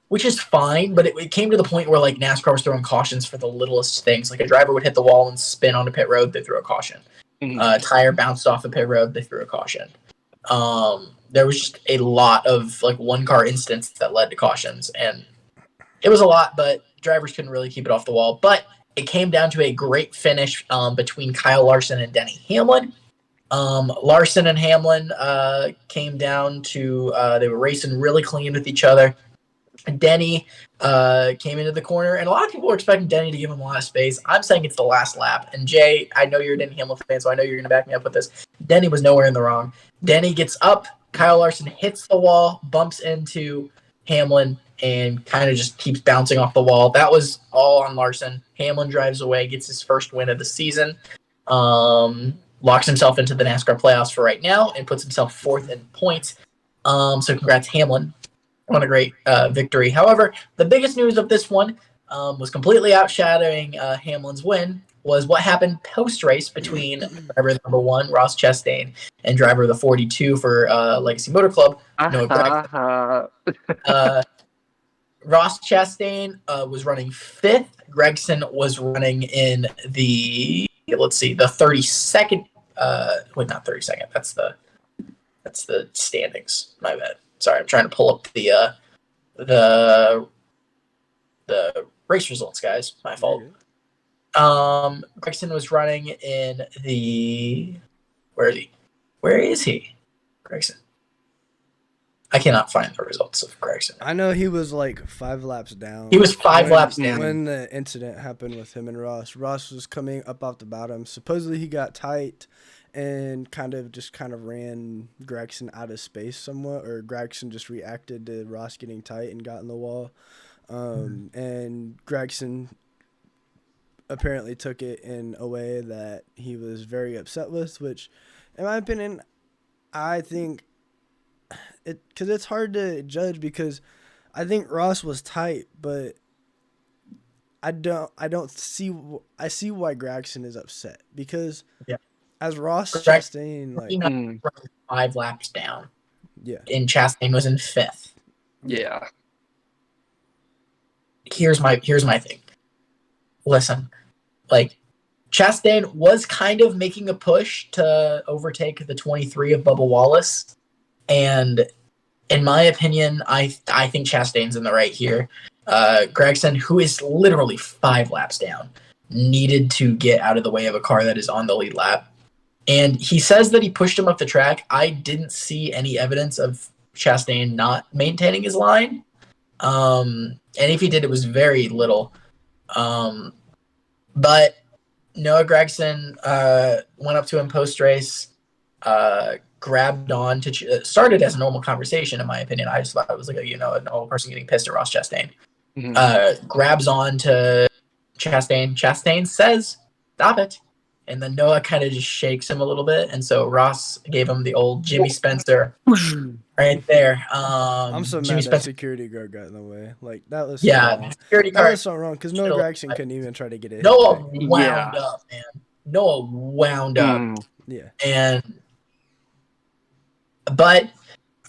which is fine, but it came to the point where like NASCAR was throwing cautions for the littlest things. Like a driver would hit the wall and spin on a pit road, they threw a caution. Tire bounced off a pit road, they threw a caution. There was just a lot of like one car incidents that led to cautions, and it was a lot, but drivers couldn't really keep it off the wall. But it came down to a great finish between Kyle Larson and Denny Hamlin. Larson and Hamlin came down to they were racing really clean with each other. Denny came into the corner, and a lot of people were expecting Denny to give him a lot of space. I'm saying it's the last lap. And Jay, I know you're a Denny Hamlin fan, so I know you're going to back me up with this. Denny was nowhere in the wrong. Denny gets up, Kyle Larson hits the wall, bumps into Hamlin, and kind of just keeps bouncing off the wall. That was all on Larson. Hamlin drives away, gets his first win of the season, locks himself into the NASCAR playoffs for right now, and puts himself fourth in points. So congrats, Hamlin. On a great victory. However, the biggest news of this one was completely outshadowing Hamlin's win was what happened post-race between driver number 1, Ross Chastain, and driver of the 42 for Legacy Motor Club, Noah Gragson. Ross Chastain was running 5th. Gregson was running in the, the 32nd. Wait, not 32nd. That's the standings. My bad. Sorry, I'm trying to pull up the race results, guys. My fault. Gregson was running in the. Where is he? Where is he? Gregson. I cannot find the results of Gregson. I know he was like 5 laps down. He was 5 laps down when the incident happened with him and Ross. Ross was coming up off the bottom. Supposedly he got tight and kind of ran Gregson out of space somewhat, or Gregson just reacted to Ross getting tight and got in the wall. And Gregson apparently took it in a way that he was very upset with, which, in my opinion, I think because it's hard to judge because I think Ross was tight, but I see why Gregson is upset because as Ross Chastain, like 5 laps down. Yeah. And Chastain was in 5th. Yeah. Here's my thing. Listen, like Chastain was kind of making a push to overtake the 23 of Bubba Wallace, and in my opinion, I think Chastain's in the right here. Gregson, who is literally 5 laps down, needed to get out of the way of a car that is on the lead lap. And he says that he pushed him up the track. I didn't see any evidence of Chastain not maintaining his line. And if he did, it was very little. But Noah Gragson went up to him post-race, grabbed on to started as a normal conversation, in my opinion. I just thought it was like a normal person getting pissed at Ross Chastain. Grabs on to Chastain. Chastain says, "Stop it." And then Noah kind of just shakes him a little bit. And so Ross gave him the old Jimmy Spencer right there. I'm so Jimmy mad that security guard got in the way. Like, that was security guard. That was so wrong because Noah Gragson couldn't even try to get in. Noah wound up, man. Noah wound up. Yeah. But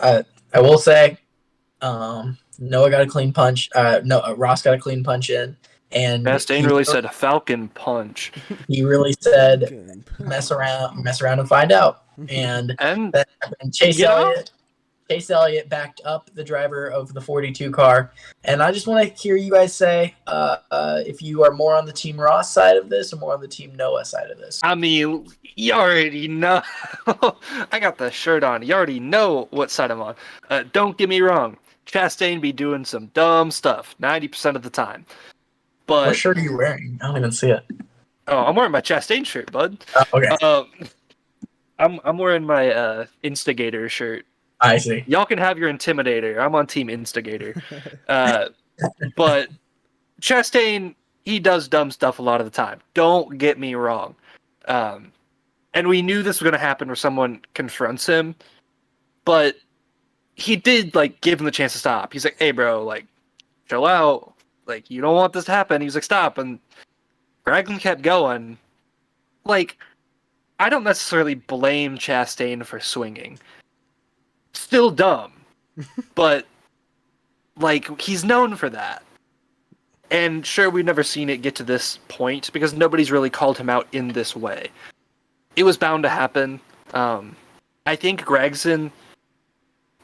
I will say, Noah got a clean punch. Ross got a clean punch in. And Chastain really said Falcon punch. He really said mess around and find out. And Chase Elliott backed up the driver of the 42 car. And I just want to hear you guys say if you are more on the Team Ross side of this or more on the Team Noah side of this. I mean, you already know. I got the shirt on. You already know what side I'm on. Don't get me wrong. Chastain be doing some dumb stuff 90% of the time. But what shirt are you wearing? I don't even see it. Oh, I'm wearing my Chastain shirt, bud. Okay. I'm wearing my Instigator shirt. I see. Y'all can have your Intimidator. I'm on Team Instigator. But Chastain, he does dumb stuff a lot of the time. Don't get me wrong. And we knew this was going to happen where someone confronts him. But he did, give him the chance to stop. He's like, hey, bro, chill out. You don't want this to happen. He was like, stop. And Gragson kept going. I don't necessarily blame Chastain for swinging. Still dumb. But, he's known for that. And sure, we've never seen it get to this point because nobody's really called him out in this way. It was bound to happen. I think Gregson...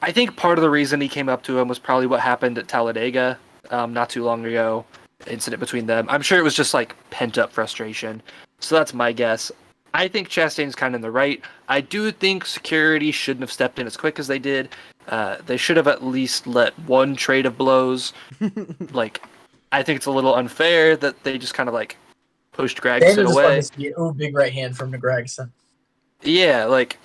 I think part of the reason he came up to him was probably what happened at Talladega not too long ago. incident between them. I'm sure it was just like pent up frustration. So that's my guess. I think Chastain's kind of in the right. I do think security shouldn't have stepped in as quick as they did. They should have at least let one trade of blows. Like, I think it's a little unfair that they just kind of like pushed Daniel Gregson just away. wanted to see, big right hand from Gregson. Yeah, like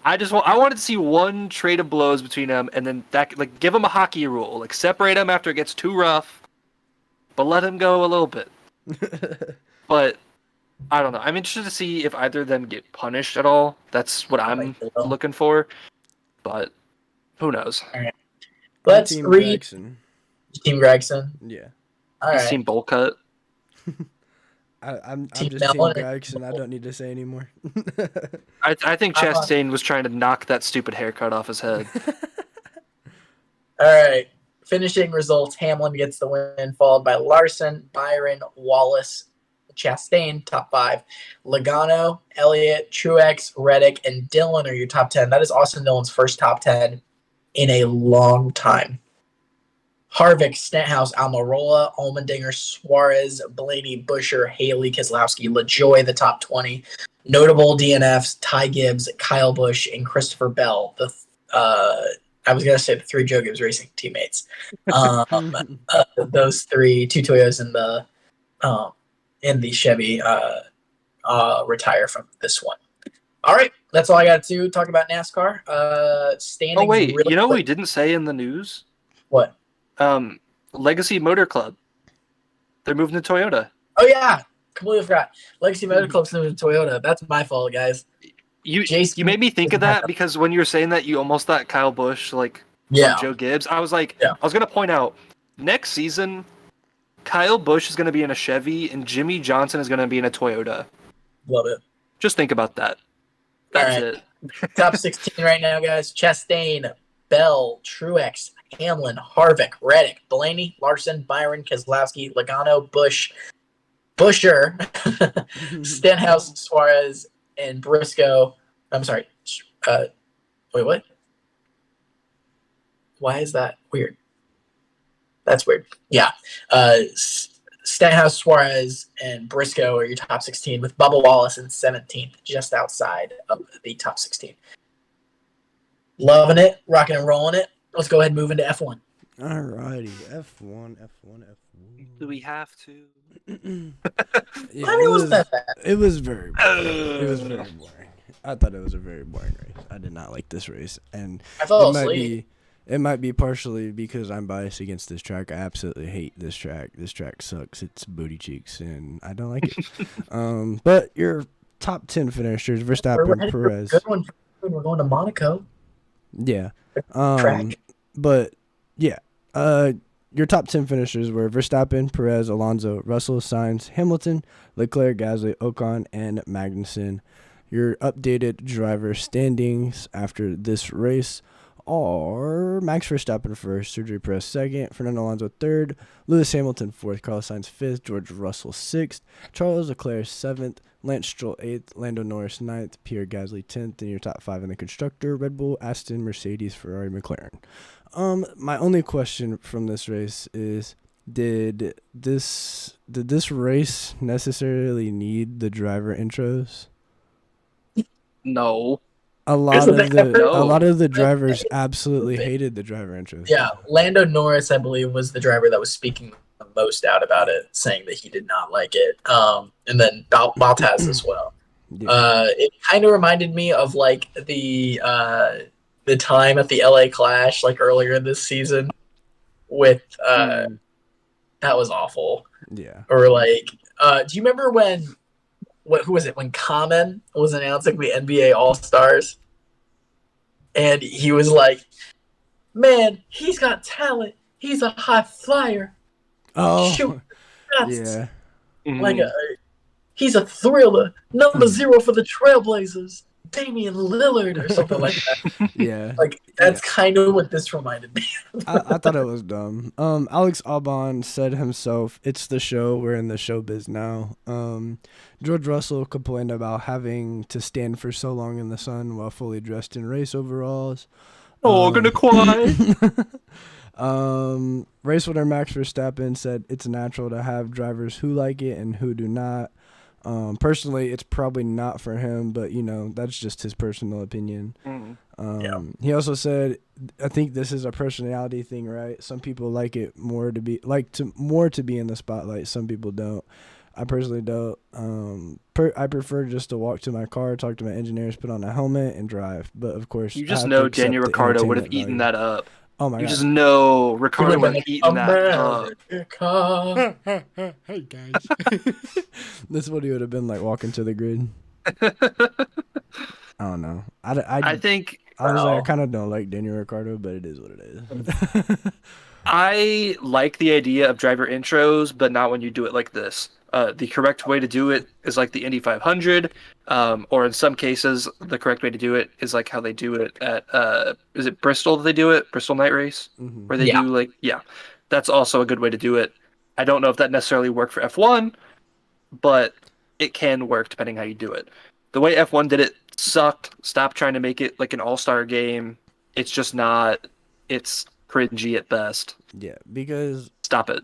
I wanted to see one trade of blows between them, and then that like give them a hockey rule, like separate them after it gets too rough, but let them go a little bit. But I don't know. I'm interested to see if either of them get punished at all. That's what I'm looking for. But who knows? All right. Let's Team read Gregson. Team Gregson. Yeah. All He's right. Team bowl cut. I'm Team just Team Mellon. Gregson. I don't need to say anymore. I think Chastain was trying to knock that stupid haircut off his head. All right. Finishing results: Hamlin gets the win, followed by Larson, Byron, Wallace, Chastain, top 5. Logano, Elliott, Truex, Reddick, and Dillon are your top 10. That is Austin Dillon's first top 10 in a long time. Harvick, Stenhouse, Almirola, Allmendinger, Suarez, Blaney, Buescher, Haley, Keselowski, LaJoy, the top 20. Notable DNFs: Ty Gibbs, Kyle Busch, and Christopher Bell. I was going to say the 3 Joe Gibbs Racing teammates. Those 3, 2 Toyotas and the Chevy retire from this one. All right, that's all I got to talk about NASCAR. Standings. Oh wait, really you know what we quick. didn't say in the news? What? Legacy Motor Club. They're moving to Toyota. Oh yeah, completely forgot. Legacy Motor Club's moving to Toyota. That's my fault, guys. You Jason made me think of doesn't have that because when you were saying that, you almost thought Kyle Busch like Yeah. Joe Gibbs. I was like, Yeah. I was gonna point out next season, Kyle Busch is gonna be in a Chevy and Jimmy Johnson is gonna be in a Toyota. Love it. Just think about that. That's All right. it. Top 16 right now, guys. Chastain, Bell, Truex, Hamlin, Harvick, Reddick, Blaney, Larson, Byron, Keselowski, Logano, Busch, Buescher, Stenhouse, Suarez, and Briscoe. I'm sorry. Wait, what? Why is that weird? That's weird. Yeah. Stenhouse, Suarez, and Briscoe are your top 16, with Bubba Wallace in 17th, just outside of the top 16. Loving it, rocking and rolling it. Let's go ahead and move into F1. Alrighty, F1. Do we have to? Yeah, I mean, it wasn't that bad. It was very boring. It was very boring. I thought it was a very boring race. I did not like this race, and I fell asleep. It might be partially because I'm biased against this track. I absolutely hate this track. This track sucks. It's booty cheeks, and I don't like it. But your top 10 finishers: Verstappen, Perez. Good one. We're going to Monaco. Yeah. Track. But yeah. Your top 10 finishers were Verstappen, Perez, Alonso, Russell, Sainz, Hamilton, Leclerc, Gasly, Ocon, and Magnussen. Your updated driver standings after this race are Max Verstappen first, Sergio Perez second, Fernando Alonso third, Lewis Hamilton fourth, Carlos Sainz fifth, George Russell sixth, Charles Leclerc seventh, Lance Stroll eighth, Lando Norris ninth, Pierre Gasly 10th, and your top 5 in the constructor: Red Bull, Aston, Mercedes, Ferrari, McLaren. My only question from this race is, did this race necessarily need the driver intros? No. A lot of the drivers No. absolutely hated the driver intros. Yeah, Lando Norris, I believe, was the driver that was speaking the most out about it, saying that he did not like it. And then Bottas as well. Yeah. It kind of reminded me of like the time at the LA Clash, like earlier this season, with that was awful. Yeah. Or like, do you remember when? Who was it? When Common was announcing the NBA All Stars, and he was like, "Man, he's got talent. He's a high flyer. Oh. Shoot, Yeah. like he's a thriller. Number 0 for the Trailblazers, Damian Lillard, or something like that." Yeah. Like that's kind of what this reminded me of. I thought it was dumb. Alex Albon said himself, "It's the show. We're in the showbiz now." George Russell complained about having to stand for so long in the sun while fully dressed in race overalls. Oh, I'm gonna cry. Race winner Max Verstappen said it's natural to have drivers who like it and who do not. Personally, it's probably not for him, but that's just his personal opinion. He also said, I think this is a personality thing, right? Some people like it more to be in the spotlight. Some people don't. I personally don't. I prefer just to walk to my car, talk to my engineers, put on a helmet, and drive. But of course, You just know Danny Ricciardo would have eaten that up. Oh my god! You just know Ricciardo would have eaten that up. Hey guys, this is what he would have been like walking to the grid. I don't know. I think honestly, I kind of don't like Danny Ricciardo, but it is what it is. I like the idea of driver intros, but not when you do it like this. The correct way to do it is like the Indy 500, or in some cases, the correct way to do it is like how they do it at, is it Bristol that they do it? Bristol Night Race? Mm-hmm. Where they do that's also a good way to do it. I don't know if that necessarily worked for F1, but it can work depending how you do it. The way F1 did it sucked. Stop trying to make it like an all-star game. It's just not. It's cringy at best. Yeah, because stop it.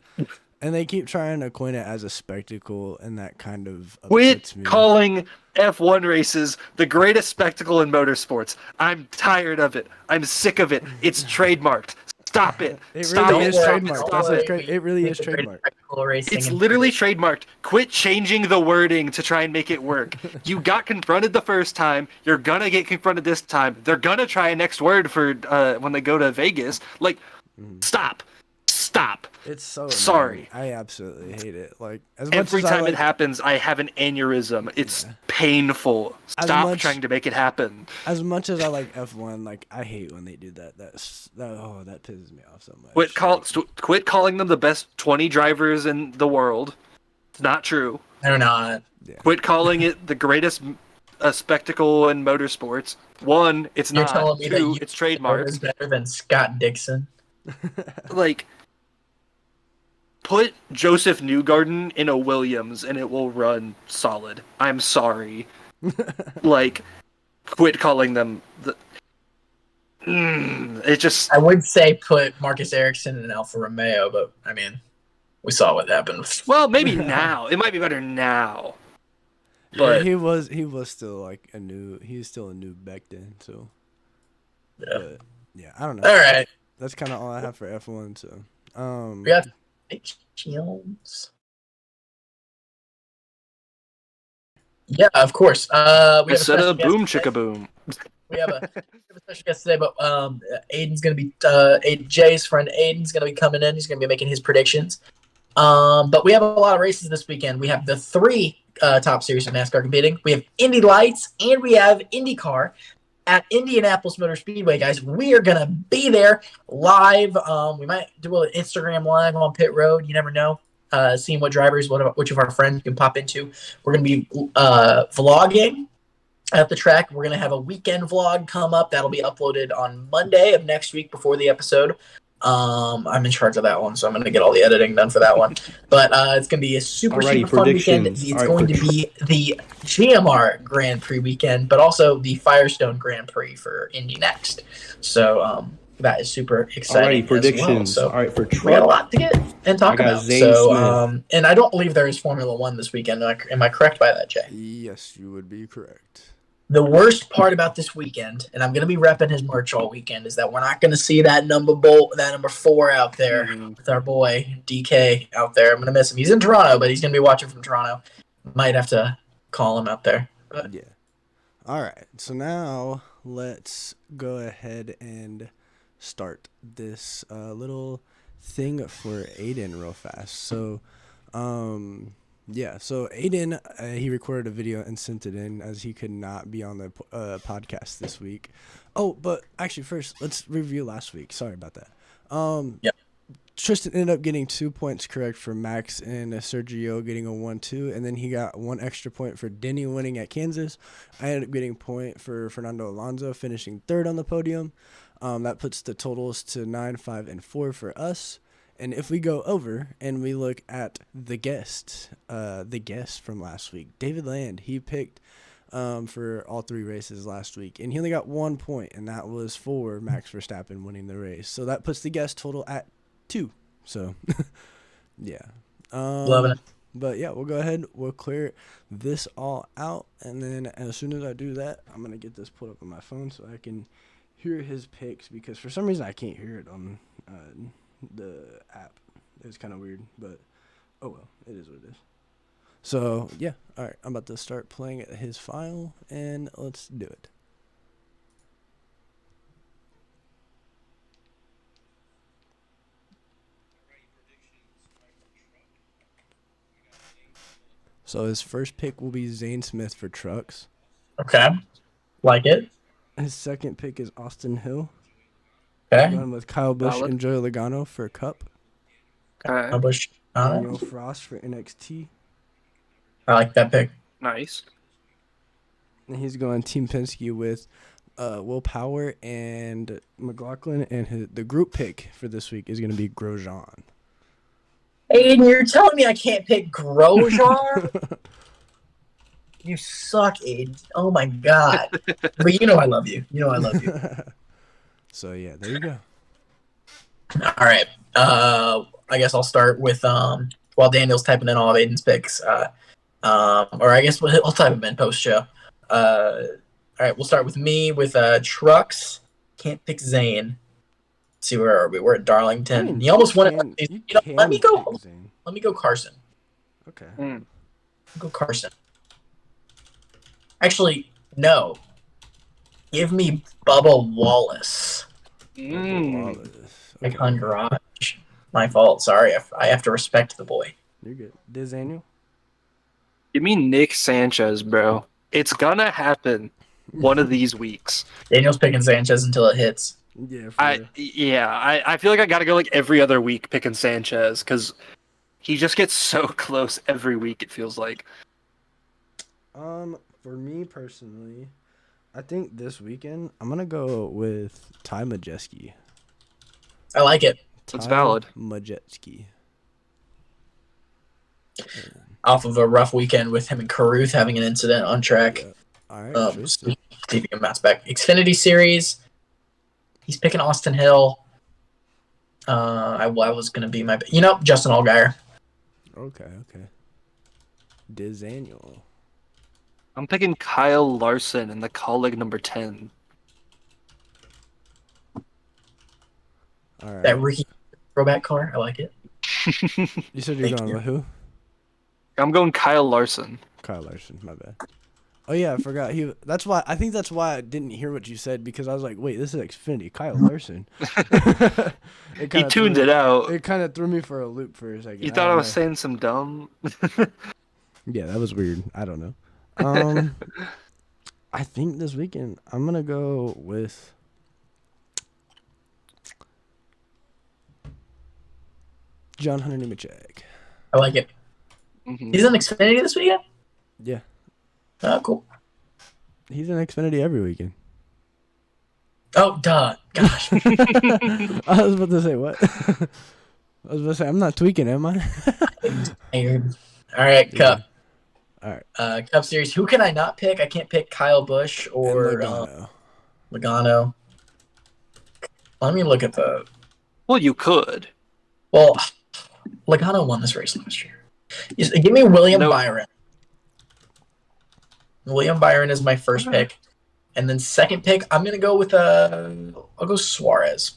And they keep trying to coin it as a spectacle, and that kind of quit calling F1 races the greatest spectacle in motorsports. I'm tired of it. I'm sick of it. It's trademarked. Stop it. It really is trademarked. It really is trademarked. It's literally trademarked. Quit changing the wording to try and make it work. You got confronted the first time. You're gonna get confronted this time. They're gonna try a next word for when they go to Vegas. Like, stop. It's so sorry. annoying. I absolutely hate it. Like every time it happens, I have an aneurysm. It's painful. Stop trying to make it happen. As much as I like F1, like I hate when they do that. That pisses me off so much. Quit calling them the best 20 drivers in the world. It's not true. They're not. Yeah. Quit calling it the greatest spectacle in motorsports. One, it's You're not. Telling me Two, that it's trademarked. Is better than Scott Dixon. Like, put Joseph Newgarden in a Williams and it will run solid. I'm sorry. Like, quit calling them the. It just. I would say put Marcus Ericsson in an Alfa Romeo, but I mean, we saw what happened. Well, maybe now. It might be better now. But he was still like a new. He's still a new back then. So. Yeah. But, yeah. I don't know. All right. That's kind of all I have for F1. So. We have Jones. Yeah, of course. We have a special boom chicka boom. We have a special guest today, but Aiden's gonna be Jay's friend. Aiden's gonna be coming in. He's gonna be making his predictions. But we have a lot of races this weekend. We have the 3 top series of NASCAR competing. We have Indy Lights and we have IndyCar at Indianapolis Motor Speedway, guys. We are going to be there live. We might do an Instagram live on pit road. You never know. Seeing what drivers, which of our friends can pop into. We're going to be vlogging at the track. We're going to have a weekend vlog come up. That'll be uploaded on Monday of next week before the episode. I'm in charge of that one, so I'm going to get all the editing done for that one. But it's going to be a super fun weekend. It's going to be the GMR Grand Prix weekend, but also the Firestone Grand Prix for Indy next. So that is super exciting. Alrighty, predictions. So all right, for we got a lot to get and talk about. Zane So, Smith. and I don't believe there is Formula One this weekend. Am I correct by that, Jay? Yes, you would be correct. The worst part about this weekend, and I'm going to be repping his merch all weekend, is that we're not going to see that number 4 out there with our boy DK out there. I'm going to miss him. He's in Toronto, but he's going to be watching from Toronto. Might have to call him out there. But. Yeah. All right. So now let's go ahead and start this little thing for Aiden real fast. So, yeah, so Aiden, he recorded a video and sent it in as he could not be on the podcast this week. Oh, but actually first, let's review last week. Sorry about that. Yep. Tristan ended up getting 2 points correct for Max and Sergio getting a 1-2, and then he got 1 extra point for Denny winning at Kansas. I ended up getting a point for Fernando Alonso finishing 3rd on the podium. That puts the totals to 9, 5, and 4 for us. And if we go over and we look at the guest from last week, David Land, he picked for all 3 races last week, and he only got 1 point, and that was for Max Verstappen winning the race. So that puts the guess total at 2. So, yeah. Loving it. But yeah, we'll go ahead. We'll clear this all out, and then as soon as I do that, I'm gonna get this pulled up on my phone so I can hear his picks, because for some reason I can't hear it on the app. It's kind of weird, but oh well, it is what it is. So yeah, all right, I'm about to start playing his file, and let's do it. So his first pick will be Zane Smith for trucks. Okay. Like it. His second pick is Austin Hill. Okay. Going with Kyle Busch Valid. and Joey Logano for Cup. Okay. Publish. Daniel Frost for NXT. I like that pick. Nice. And he's going Team Penske with Will Power and McLaughlin. And the group pick for this week is going to be Grosjean. Aiden, you're telling me I can't pick Grosjean? You suck, Aiden. Oh my god. But you know I love you. You know I love you. So yeah, there you go. All right. I guess I'll start with while Daniel's typing in all of Aiden's picks. Or I guess I'll type them in post show. All right, we'll start with me with trucks. Can't pick Zane. Let's see, where are we? We're at Darlington. He almost won it. Let me go. Let me go Carson. Okay. Go Carson. Actually, no. Give me Bubba Wallace. Like on garage. My fault. Sorry. I have to respect the boy. You're good. Daniel? Give me Nick Sanchez, bro. It's gonna happen one of these weeks. Daniel's picking Sanchez until it hits. Yeah. I feel like I gotta go like every other week picking Sanchez because he just gets so close every week. It feels like. For me personally, I think this weekend I'm gonna go with Ty Majeski. I like it. It's valid. Majeski. Off of a rough weekend with him and Caruth having an incident on track. Yeah. All right. See if he can bounce back. Xfinity Series. He's picking Austin Hill. I was gonna be my, Justin Allgaier. Okay. Daniel. I'm picking Kyle Larson in the colleague number 10. All right. That Ricky throwback car. I like it. You said you're going with who? I'm going Kyle Larson. Kyle Larson. My bad. Oh yeah, I forgot. I think that's why I didn't hear what you said, because I was like, wait, this is Xfinity. Kyle Larson. He tuned it out. It kind of threw me for a loop for a second. You thought I was saying some dumb? Yeah, that was weird. I don't know. I think this weekend I'm gonna go with John Hunter Nemechek. I like it. Mm-hmm. He's in Xfinity this weekend? Yeah. Oh, cool. He's in Xfinity every weekend. Oh, duh. Gosh. I was about to say, what? I was about to say, I'm not tweaking, am I? All right, Cup. All right. Cup Series. Who can I not pick? I can't pick Kyle Busch or Logano. Let me look at the... Well, you could. Well, Logano won this race last year. Give me William Byron. William Byron is my first pick. And then second pick, I'm going to go with I'll go Suarez.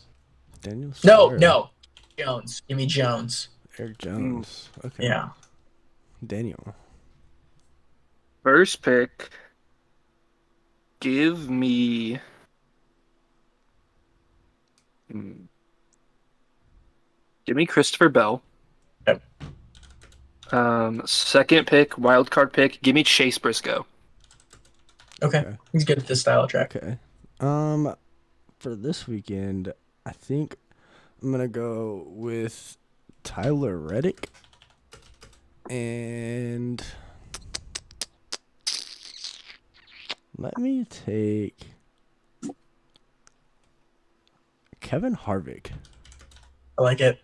Daniel Suarez. No. Jones. Give me Jones. Eric Jones. Okay. Yeah. Daniel. First pick. Give me. Give me Christopher Bell. Yep. Second pick, wild card pick. Give me Chase Briscoe. Okay. He's good at this style of track. Okay. For this weekend, I think I'm gonna go with Tyler Reddick and let me take Kevin Harvick. I like it.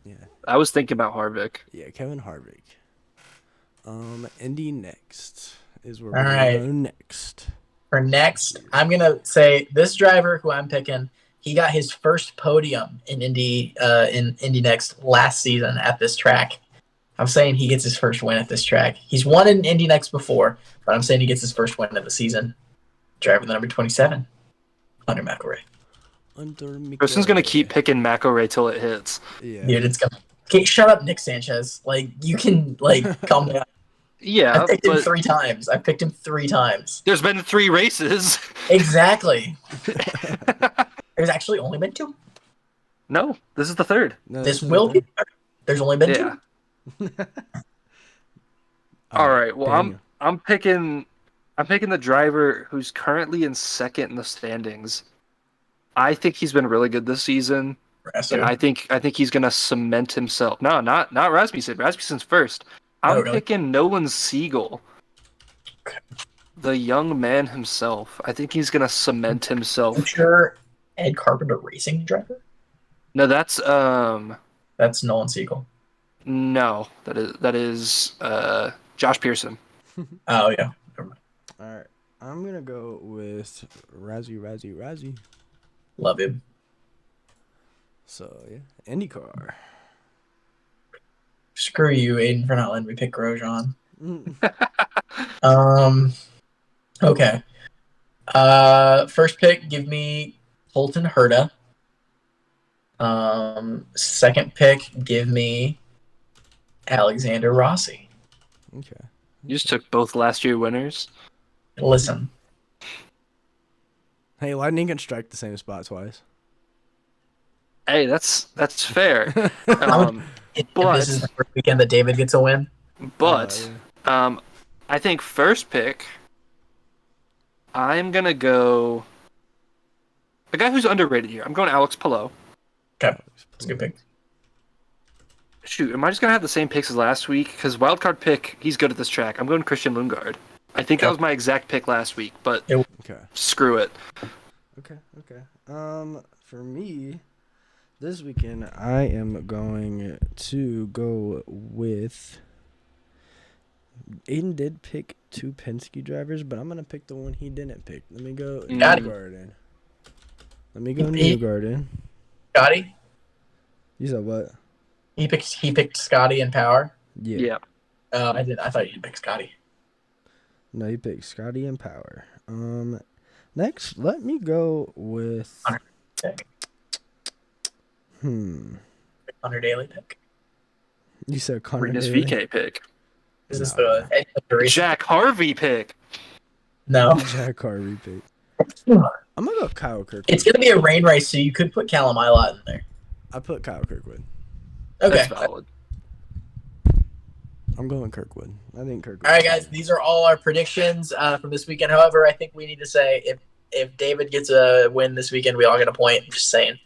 Yeah. I was thinking about Harvick. Yeah, Kevin Harvick. Indy next. is where All we're right. going next. For next, I'm gonna say this driver who I'm picking. He got his first podium in Indy Next last season at this track. I'm saying he gets his first win at this track. He's won in Indy Next before, but I'm saying he gets his first win of the season. Driver the number 27, Hunter McElroy. Kristen's gonna keep picking McElroy till it hits. Yeah. Dude, it's gonna. Okay, shut up, Nick Sanchez. Like, you can calm down. Yeah, I picked him but 3 times. I picked him 3 times. there's been 3 races. Exactly. There's actually only been 2. No, this is the 3rd. No, This will be. There's only been 2. Yeah. All right. Well, Daniel. I'm picking the driver who's currently in 2nd in the standings. I think he's been really good this season, and I think he's gonna cement himself. No, not Rasmussen. Rasmussen's first. I'm really? picking Nolan Siegel, the young man himself. I think he's gonna cement himself. Future Ed Carpenter racing driver? No, that's That's Nolan Siegel. no, that is Josh Pearson. Oh, yeah. Never mind. All right. I'm going to go with Razzie. Love him. So, yeah. IndyCar. Screw you, Aiden, for not letting me pick Grosjean. Mm. Okay. First pick, give me Colton Herta. Second pick, give me Alexander Rossi. Okay. You just took both last year winners. Listen, Hey, lightning can strike the same spot twice. Hey, that's fair. if But- this is the first weekend that David gets a win. But I think first pick, I'm gonna go a guy who's underrated here. I'm going Alex Palou. Okay, that's a good pick. Shoot, am I just gonna have the same picks as last week? Because wildcard pick, he's good at this track. I'm going Christian Lundgaard. I think that was my exact pick last week, but Okay. screw it. Okay. For me, this weekend I am going to go with. Aiden did pick 2 Penske drivers, but I'm gonna pick the one he didn't pick. Let me go Got it. Newgarden. Newgarden. Scotty? You said what? He picked Scotty in power. Yeah. I did. I thought you picked Scotty. No, he picked Scotty and Power. Next, let me go with. Pick. Hunter Daly pick. You said Connor. Rinus Daly. VK pick. Is this the race? Jack Harvey pick. No. Jack Harvey pick. I'm gonna go Kyle Kirkwood. It's gonna be a rain race, so you could put Callum Ilott in there. I put Kyle Kirkwood. Okay. That's valid. I'm going Kirkwood. I think Kirkwood. All right, guys. These are all our predictions from this weekend. However, I think we need to say if David gets a win this weekend, we all get a point. I'm just saying.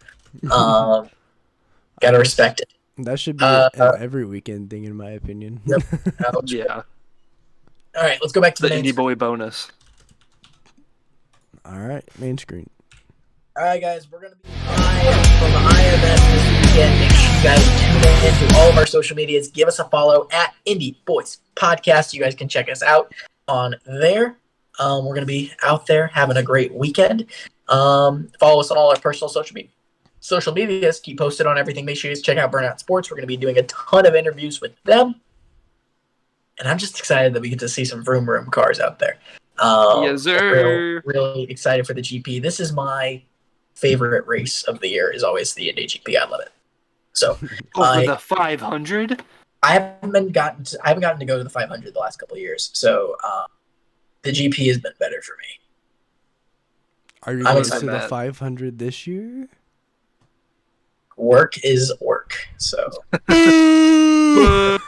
Gotta respect it. That should be an every weekend thing, in my opinion. Yep. Yeah. All right, let's go back to The the Indy main. Boy bonus. All right, main screen. All right, guys, we're gonna be live from the IMS this weekend. Make sure you guys tune in to all of our social medias. Give us a follow at Indie Boys Podcast. You guys can check us out on there. We're gonna be out there having a great weekend. Follow us on all our personal social medias. Keep posted on everything. Make sure you guys check out Burnout Sports. We're gonna be doing a ton of interviews with them, and I'm just excited that we get to see some vroom vroom cars out there. Yes, sir. Really excited for the GP. This is my favorite race of the year. Is always the Indy GP. I love it. So Over the 500. I haven't gotten to go to the 500 the last couple of years. So the GP has been better for me. Are you I'm going excited, to the Matt. 500 this year? Work is work. So This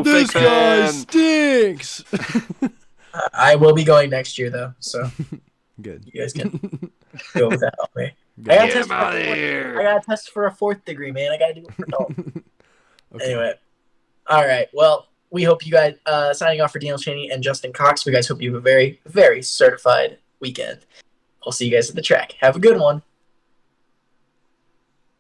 Fake guy fan. stinks. I will be going next year though. So Good. you guys can go with that on me. Good. I gotta Get test him for out of I here. gotta test for a 4th degree, man. I gotta do it for adult. Okay. Anyway, all right. Well, we hope you guys signing off for Daniel Cheney and Justin Cox. We guys hope you have a very, very certified weekend. We'll see you guys at the track. Have a good one.